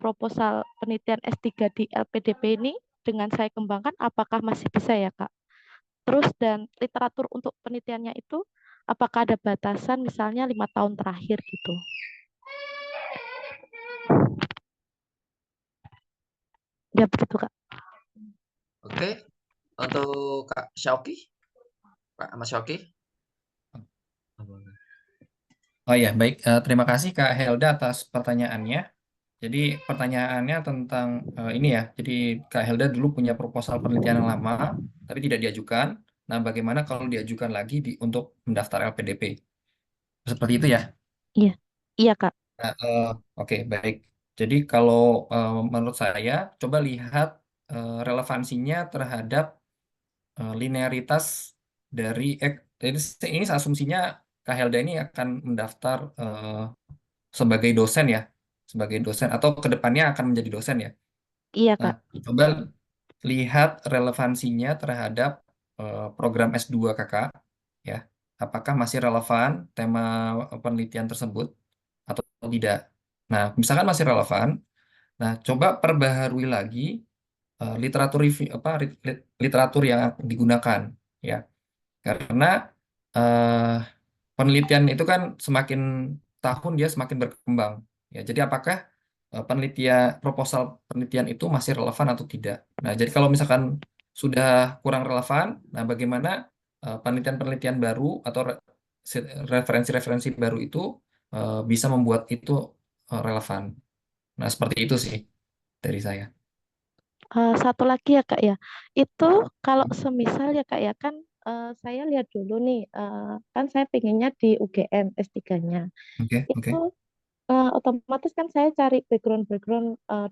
proposal penelitian S3 di LPDP ini dengan saya kembangkan, apakah masih bisa ya, Kak? Terus dan literatur untuk penelitiannya itu apakah ada batasan misalnya 5 tahun terakhir gitu? Ya begitu Kak. Oke, untuk Kak Syauki, Pak Mas Syauki. Oh ya, baik. Terima kasih Kak Helda atas pertanyaannya. Jadi pertanyaannya tentang ini ya. Jadi Kak Helda dulu punya proposal penelitian yang lama, tapi tidak diajukan. Nah, bagaimana kalau diajukan lagi untuk mendaftar LPDP? Seperti itu ya? Iya, iya Kak. Nah, oke, baik. Jadi kalau menurut saya, coba lihat relevansinya terhadap linearitas dari ini asumsinya Kak Helda ini akan mendaftar sebagai dosen ya, sebagai dosen atau kedepannya akan menjadi dosen ya. Iya Nah, Kak. coba lihat relevansinya terhadap program S2 Kakak ya. Apakah masih relevan tema penelitian tersebut atau tidak? Nah, misalkan masih relevan, nah coba perbaharui lagi literatur review literatur yang digunakan ya. Karena eh, penelitian itu kan semakin tahun dia semakin berkembang. Ya, jadi apakah proposal penelitian itu masih relevan atau tidak? Nah, jadi kalau misalkan sudah kurang relevan, nah bagaimana penelitian-penelitian baru atau referensi-referensi baru itu bisa membuat itu relevan. Nah, seperti itu sih dari saya. Satu lagi ya Kak ya. Itu kalau semisal ya Kak ya kan saya lihat dulu nih kan saya pengennya di UGM S3-nya. Oke, oke. Itu otomatis kan saya cari background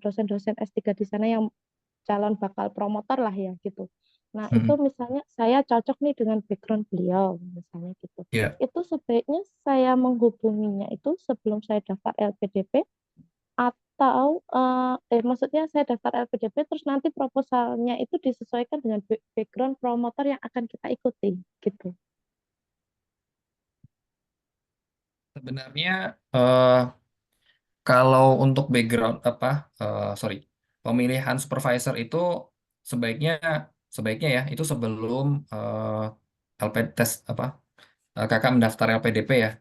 dosen-dosen S3 di sana yang calon bakal promotor lah ya gitu. Nah, itu Mm-mm. misalnya saya cocok nih dengan background beliau misalnya gitu. Ya. Itu sebaiknya saya menghubunginya itu sebelum saya daftar LPDP atau maksudnya saya daftar LPDP terus nanti proposalnya itu disesuaikan dengan background promotor yang akan kita ikuti gitu. Sebenarnya kalau untuk background pemilihan supervisor itu sebaiknya sebaiknya ya itu sebelum LP tes kakak mendaftar LPDP ya.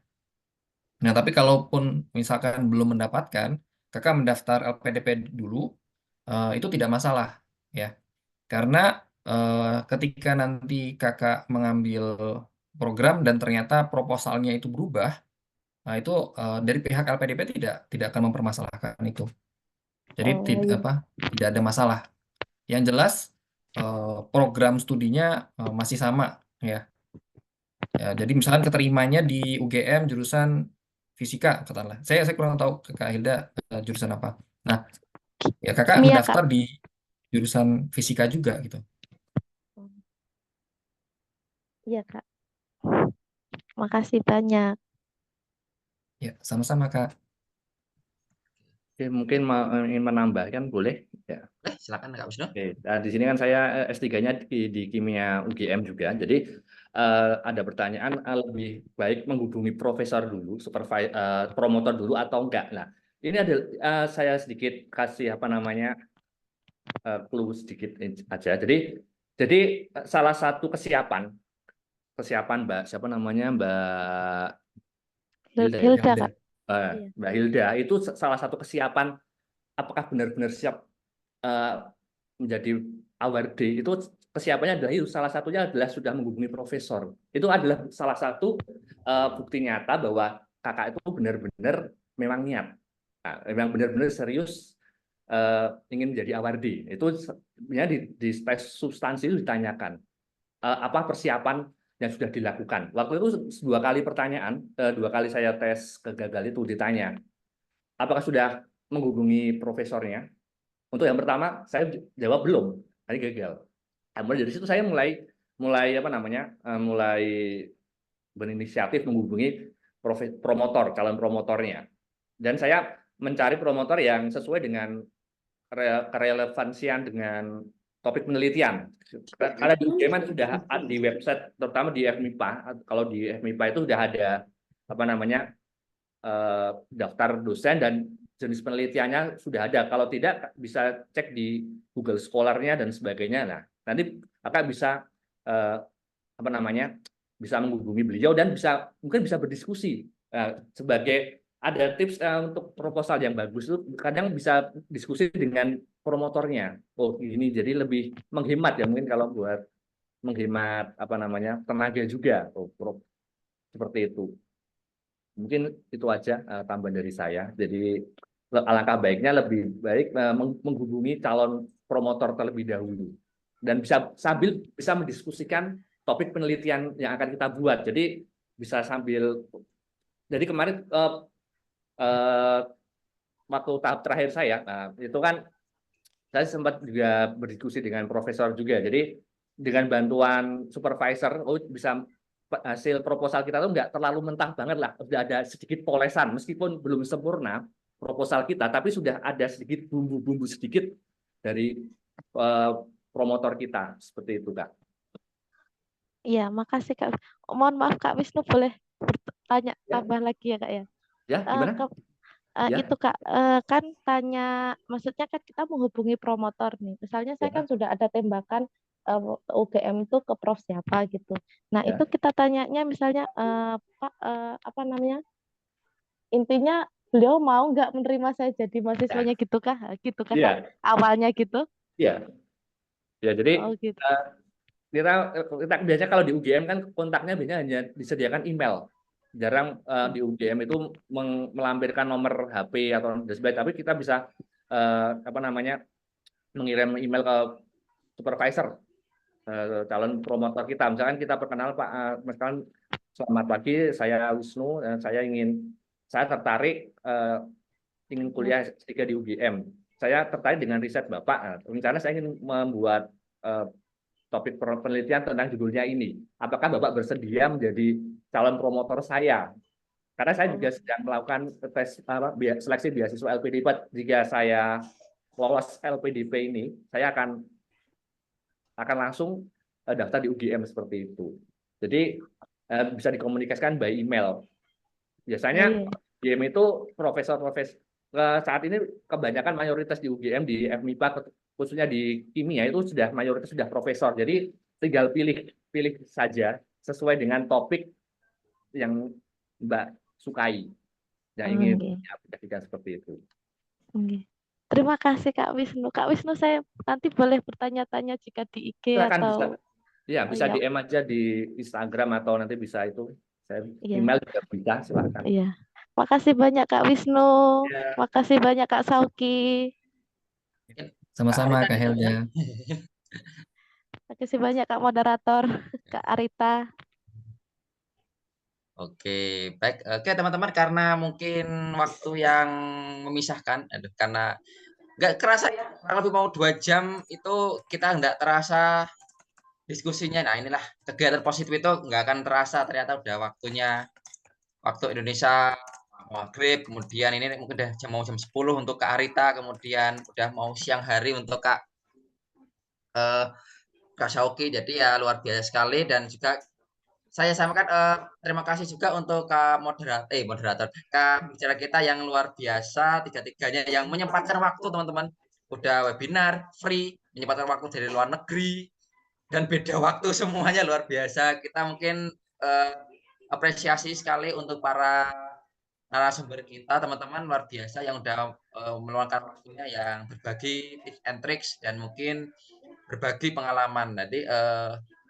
Nah, tapi kalaupun misalkan belum mendapatkan, kakak mendaftar LPDP dulu, itu tidak masalah ya. Karena ketika nanti kakak mengambil program dan ternyata proposalnya itu berubah, nah itu dari pihak LPDP tidak akan mempermasalahkan itu. Jadi Oh iya. tidak ada masalah. Yang jelas program studinya masih sama ya. Ya, jadi misalkan keterimanya di UGM jurusan fisika katakanlah. Saya kurang tahu Kak Hilda jurusan apa. Nah, ya kakak Kimia, Kak. mendaftar di jurusan fisika juga gitu. Iya, Kak. Makasih banyak. Ya, sama-sama Kak. Oke, mungkin ingin menambahkan boleh ya. Silakan Kak Wisnu. Oke, nah, di sini kan saya S3-nya di kimia UGM juga. Jadi ada pertanyaan lebih baik menghubungi profesor dulu, promotor dulu atau enggak. Nah, ini ada saya sedikit kasih clue sedikit aja. Jadi salah satu kesiapan Mbak siapa namanya Mbak Hilda ya? Hilda, Kak. Iya. Mbak Hilda itu salah satu kesiapan apakah benar-benar siap menjadi awardee itu kesiapannya adalah itu salah satunya adalah sudah menghubungi profesor. Itu adalah salah satu bukti nyata bahwa kakak itu benar-benar memang niat, memang benar-benar serius ingin menjadi awardee. Itu sebenarnya di tes substansi itu ditanyakan apa persiapan yang sudah dilakukan. Waktu itu 2 kali pertanyaan, 2 kali saya tes gagal itu ditanya, apakah sudah menghubungi profesornya? Untuk yang pertama saya jawab belum, tadi gagal. Kemudian dari situ saya mulai berinisiatif menghubungi calon promotornya. Dan saya mencari promotor yang sesuai dengan kerelevansian dengan topik penelitian. Karena di UGM sudah di website, terutama di FMIPA, kalau di FMIPA itu sudah ada daftar dosen dan jenis penelitiannya sudah ada. Kalau tidak bisa cek di Google Scholar-nya dan sebagainya. Nah, nanti kakak bisa bisa menghubungi beliau dan mungkin bisa berdiskusi sebagai ada tips untuk proposal yang bagus itu kadang bisa diskusi dengan promotornya. Oh, ini jadi lebih menghemat ya mungkin kalau buat menghemat tenaga juga. Oh, seperti itu. Mungkin itu aja tambahan dari saya. Jadi alangkah baiknya lebih baik menghubungi calon promotor terlebih dahulu dan sambil bisa mendiskusikan topik penelitian yang akan kita buat. Jadi bisa sambil jadi kemarin waktu tahap terakhir saya itu kan saya sempat juga berdiskusi dengan profesor juga. Jadi dengan bantuan supervisor bisa hasil proposal kita tuh nggak terlalu mentah banget lah, sudah ada sedikit polesan meskipun belum sempurna proposal kita, tapi sudah ada sedikit bumbu-bumbu sedikit dari promotor kita seperti itu Kak. Iya, makasih Kak. Mohon maaf Kak Wisnu, boleh bertanya tambah lagi ya Kak ya? Ya, gimana? Itu Kak, kan tanya, maksudnya kan kita menghubungi promotor nih. Misalnya saya kan sudah ada tembakan UGM itu ke prof siapa gitu. Nah itu kita tanyanya misalnya Pak intinya beliau mau nggak menerima saya jadi mahasiswanya gitu kah? Gitu kan Kak? Awalnya gitu? Iya. Ya jadi gitu. kita biasanya kalau di UGM kan kontaknya biasanya hanya disediakan email. Jarang di UGM itu melampirkan nomor HP atau sebagainya, tapi kita bisa mengirim email ke supervisor calon promotor kita. Misalkan kita perkenal Pak, misalkan selamat pagi, saya Wisnu, saya tertarik ingin kuliah S3 di UGM. Saya tertarik dengan riset Bapak. Rencana saya ingin membuat topik penelitian tentang judulnya ini. Apakah Bapak bersedia menjadi calon promotor saya? Karena saya juga sedang melakukan tes seleksi beasiswa LPDP. Jika saya lolos LPDP ini, saya akan langsung daftar di UGM seperti itu. Jadi bisa dikomunikasikan by email. Biasanya Iya. UGM itu profesor-profesor saat ini kebanyakan mayoritas di UGM di FMIPA khususnya di kimia itu sudah mayoritas sudah profesor. Jadi tinggal pilih saja sesuai dengan topik yang Mbak sukai, yang ingin Oke. aplikasikan seperti itu. Oke. Terima kasih Kak Wisnu. Kak Wisnu, saya nanti boleh bertanya-tanya jika di IG Silakan bisa, atau ya bisa Iya. DM aja di Instagram atau nanti bisa itu saya Iya. email juga bisa, silakan. Iya. Makasih banyak Kak Wisnu. Ya. Makasih banyak Kak Sauki. Sama-sama Arita Kak juga ya. Helda. Makasih banyak Kak moderator, Kak Arita. Oke, baik. Oke, teman-teman, karena mungkin waktu yang memisahkan, karena nggak kerasa ya, kurang lebih mau 2 jam itu kita nggak terasa diskusinya. Nah, inilah kegiatan positif itu nggak akan terasa, ternyata udah waktunya, waktu Indonesia maghrib, kemudian ini mungkin udah mau jam 10 untuk Kak Arita, kemudian udah mau siang hari untuk Kak Sauki. Jadi ya luar biasa sekali, dan juga saya sampaikan terima kasih juga untuk Kak moderator Kak bicara kita yang luar biasa, tiga-tiganya yang menyempatkan waktu, teman-teman. Udah webinar free, menyempatkan waktu dari luar negeri, dan beda waktu semuanya, luar biasa. Kita mungkin apresiasi sekali untuk para narasumber kita, teman-teman, luar biasa yang udah meluangkan waktunya, yang berbagi tips and tricks dan mungkin berbagi pengalaman. Jadi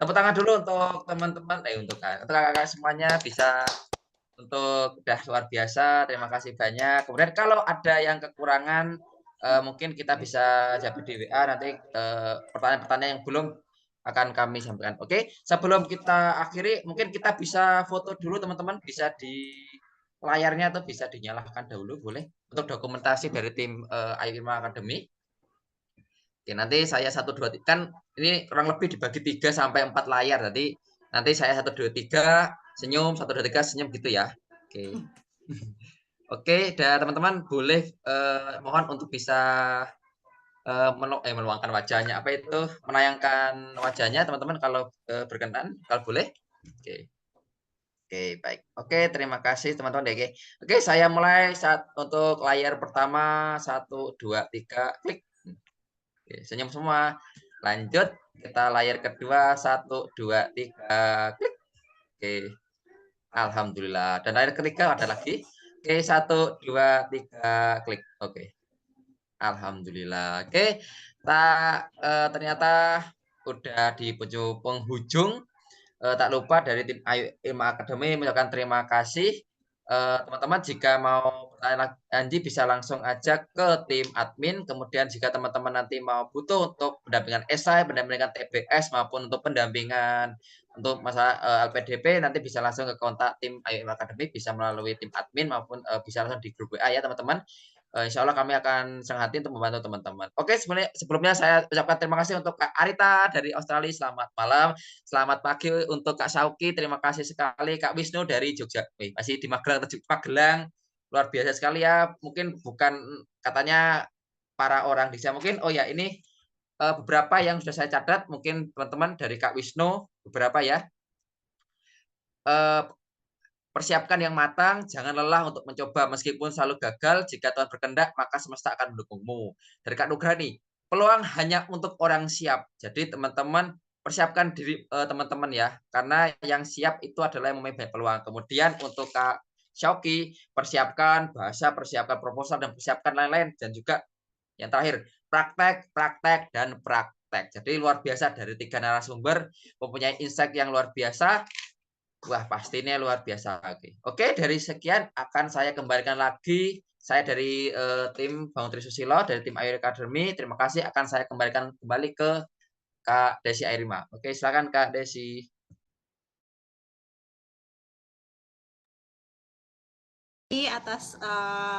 tepuk tangan dulu untuk teman-teman, untuk kakak-kakak semuanya, bisa untuk udah luar biasa. Terima kasih banyak. Kemudian kalau ada yang kekurangan, mungkin kita bisa jawab di WA nanti, pertanyaan-pertanyaan yang belum akan kami sampaikan. Oke, sebelum kita akhiri, mungkin kita bisa foto dulu, teman-teman. Bisa di layarnya atau bisa dinyalakan dahulu, boleh, untuk dokumentasi dari tim IRIMA Academy. Oke, nanti saya 1, 2, 3, kan ini kurang lebih dibagi 3 sampai 4 layar. Jadi nanti saya 1, 2, 3 senyum, 1, 2, 3 senyum gitu ya. Oke. Oke, dan teman-teman boleh mohon untuk bisa meluangkan wajahnya, apa itu, menayangkan wajahnya, teman-teman, kalau berkenan, kalau boleh. Oke. Oke, baik. Oke, terima kasih teman-teman DG. Oke, saya mulai untuk layar pertama, 1, 2, 3, klik. Oke, senyum semua. Lanjut, kita layar kedua, 1, 2, 3, klik. Oke, alhamdulillah. Dan layar ketiga ada lagi. Oke, 1, 2, 3, klik. Oke, alhamdulillah. Oke, ternyata udah di penghujung. Tak lupa dari tim IRIMA Academy mengucapkan terima kasih. Teman-teman jika mau bertanya lagi bisa langsung aja ke tim admin. Kemudian jika teman-teman nanti mau butuh untuk pendampingan esai, pendampingan TBS maupun untuk pendampingan untuk masalah LPDP, nanti bisa langsung ke kontak tim IRIMA Academy, bisa melalui tim admin maupun bisa langsung di grup WA ya, teman-teman. Insya Allah kami akan senang hati untuk membantu teman-teman. Oke, sebelumnya saya ucapkan terima kasih untuk Kak Arita dari Australia, selamat malam. Selamat pagi untuk Kak Sauki, terima kasih sekali. Kak Wisnu dari Jogja, masih di Magelang, luar biasa sekali ya. Mungkin bukan katanya para orang di sana, mungkin, oh ya ini beberapa yang sudah saya catat, mungkin teman-teman dari Kak Wisnu, beberapa ya. Persiapkan yang matang, jangan lelah untuk mencoba meskipun selalu gagal. Jika Tuhan berkehendak, maka semesta akan mendukungmu. Dari Kak Nugrani, peluang hanya untuk orang siap. Jadi teman-teman persiapkan diri teman-teman ya, karena yang siap itu adalah yang memiliki peluang. Kemudian untuk Kak Syauki, persiapkan bahasa, persiapkan proposal, dan persiapkan lain-lain. Dan juga yang terakhir, praktek, praktek, dan praktek. Jadi luar biasa dari 3 narasumber, mempunyai insight yang luar biasa. Wah, pastinya luar biasa. Oke, dari sekian akan saya kembalikan lagi. Saya dari tim Bangun Trisusilo, dari tim IRIMA Academy. Terima kasih, akan saya kembalikan kembali ke Kak Desi IRIMA. Oke, silakan Kak Desi. Atas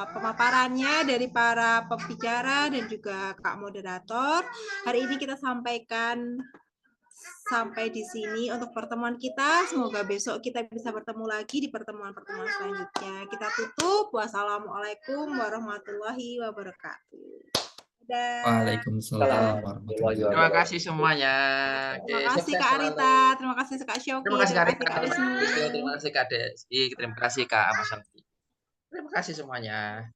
pemaparannya dari para pembicara dan juga Kak Moderator. Hari ini kita sampaikan sampai di sini untuk pertemuan kita. Semoga besok kita bisa bertemu lagi di pertemuan-pertemuan selanjutnya. Kita tutup. Wassalamualaikum warahmatullahi wabarakatuh. Waalaikumsalam warahmatullahi wabarakatuh. Terima kasih semuanya. Terima kasih Kak Arita, terima kasih Kak Syauki, terima kasih Kak Arita, Kak Wisnu. terima kasih Kak Desi, terima kasih Kak Mas Syauki. kasih semuanya.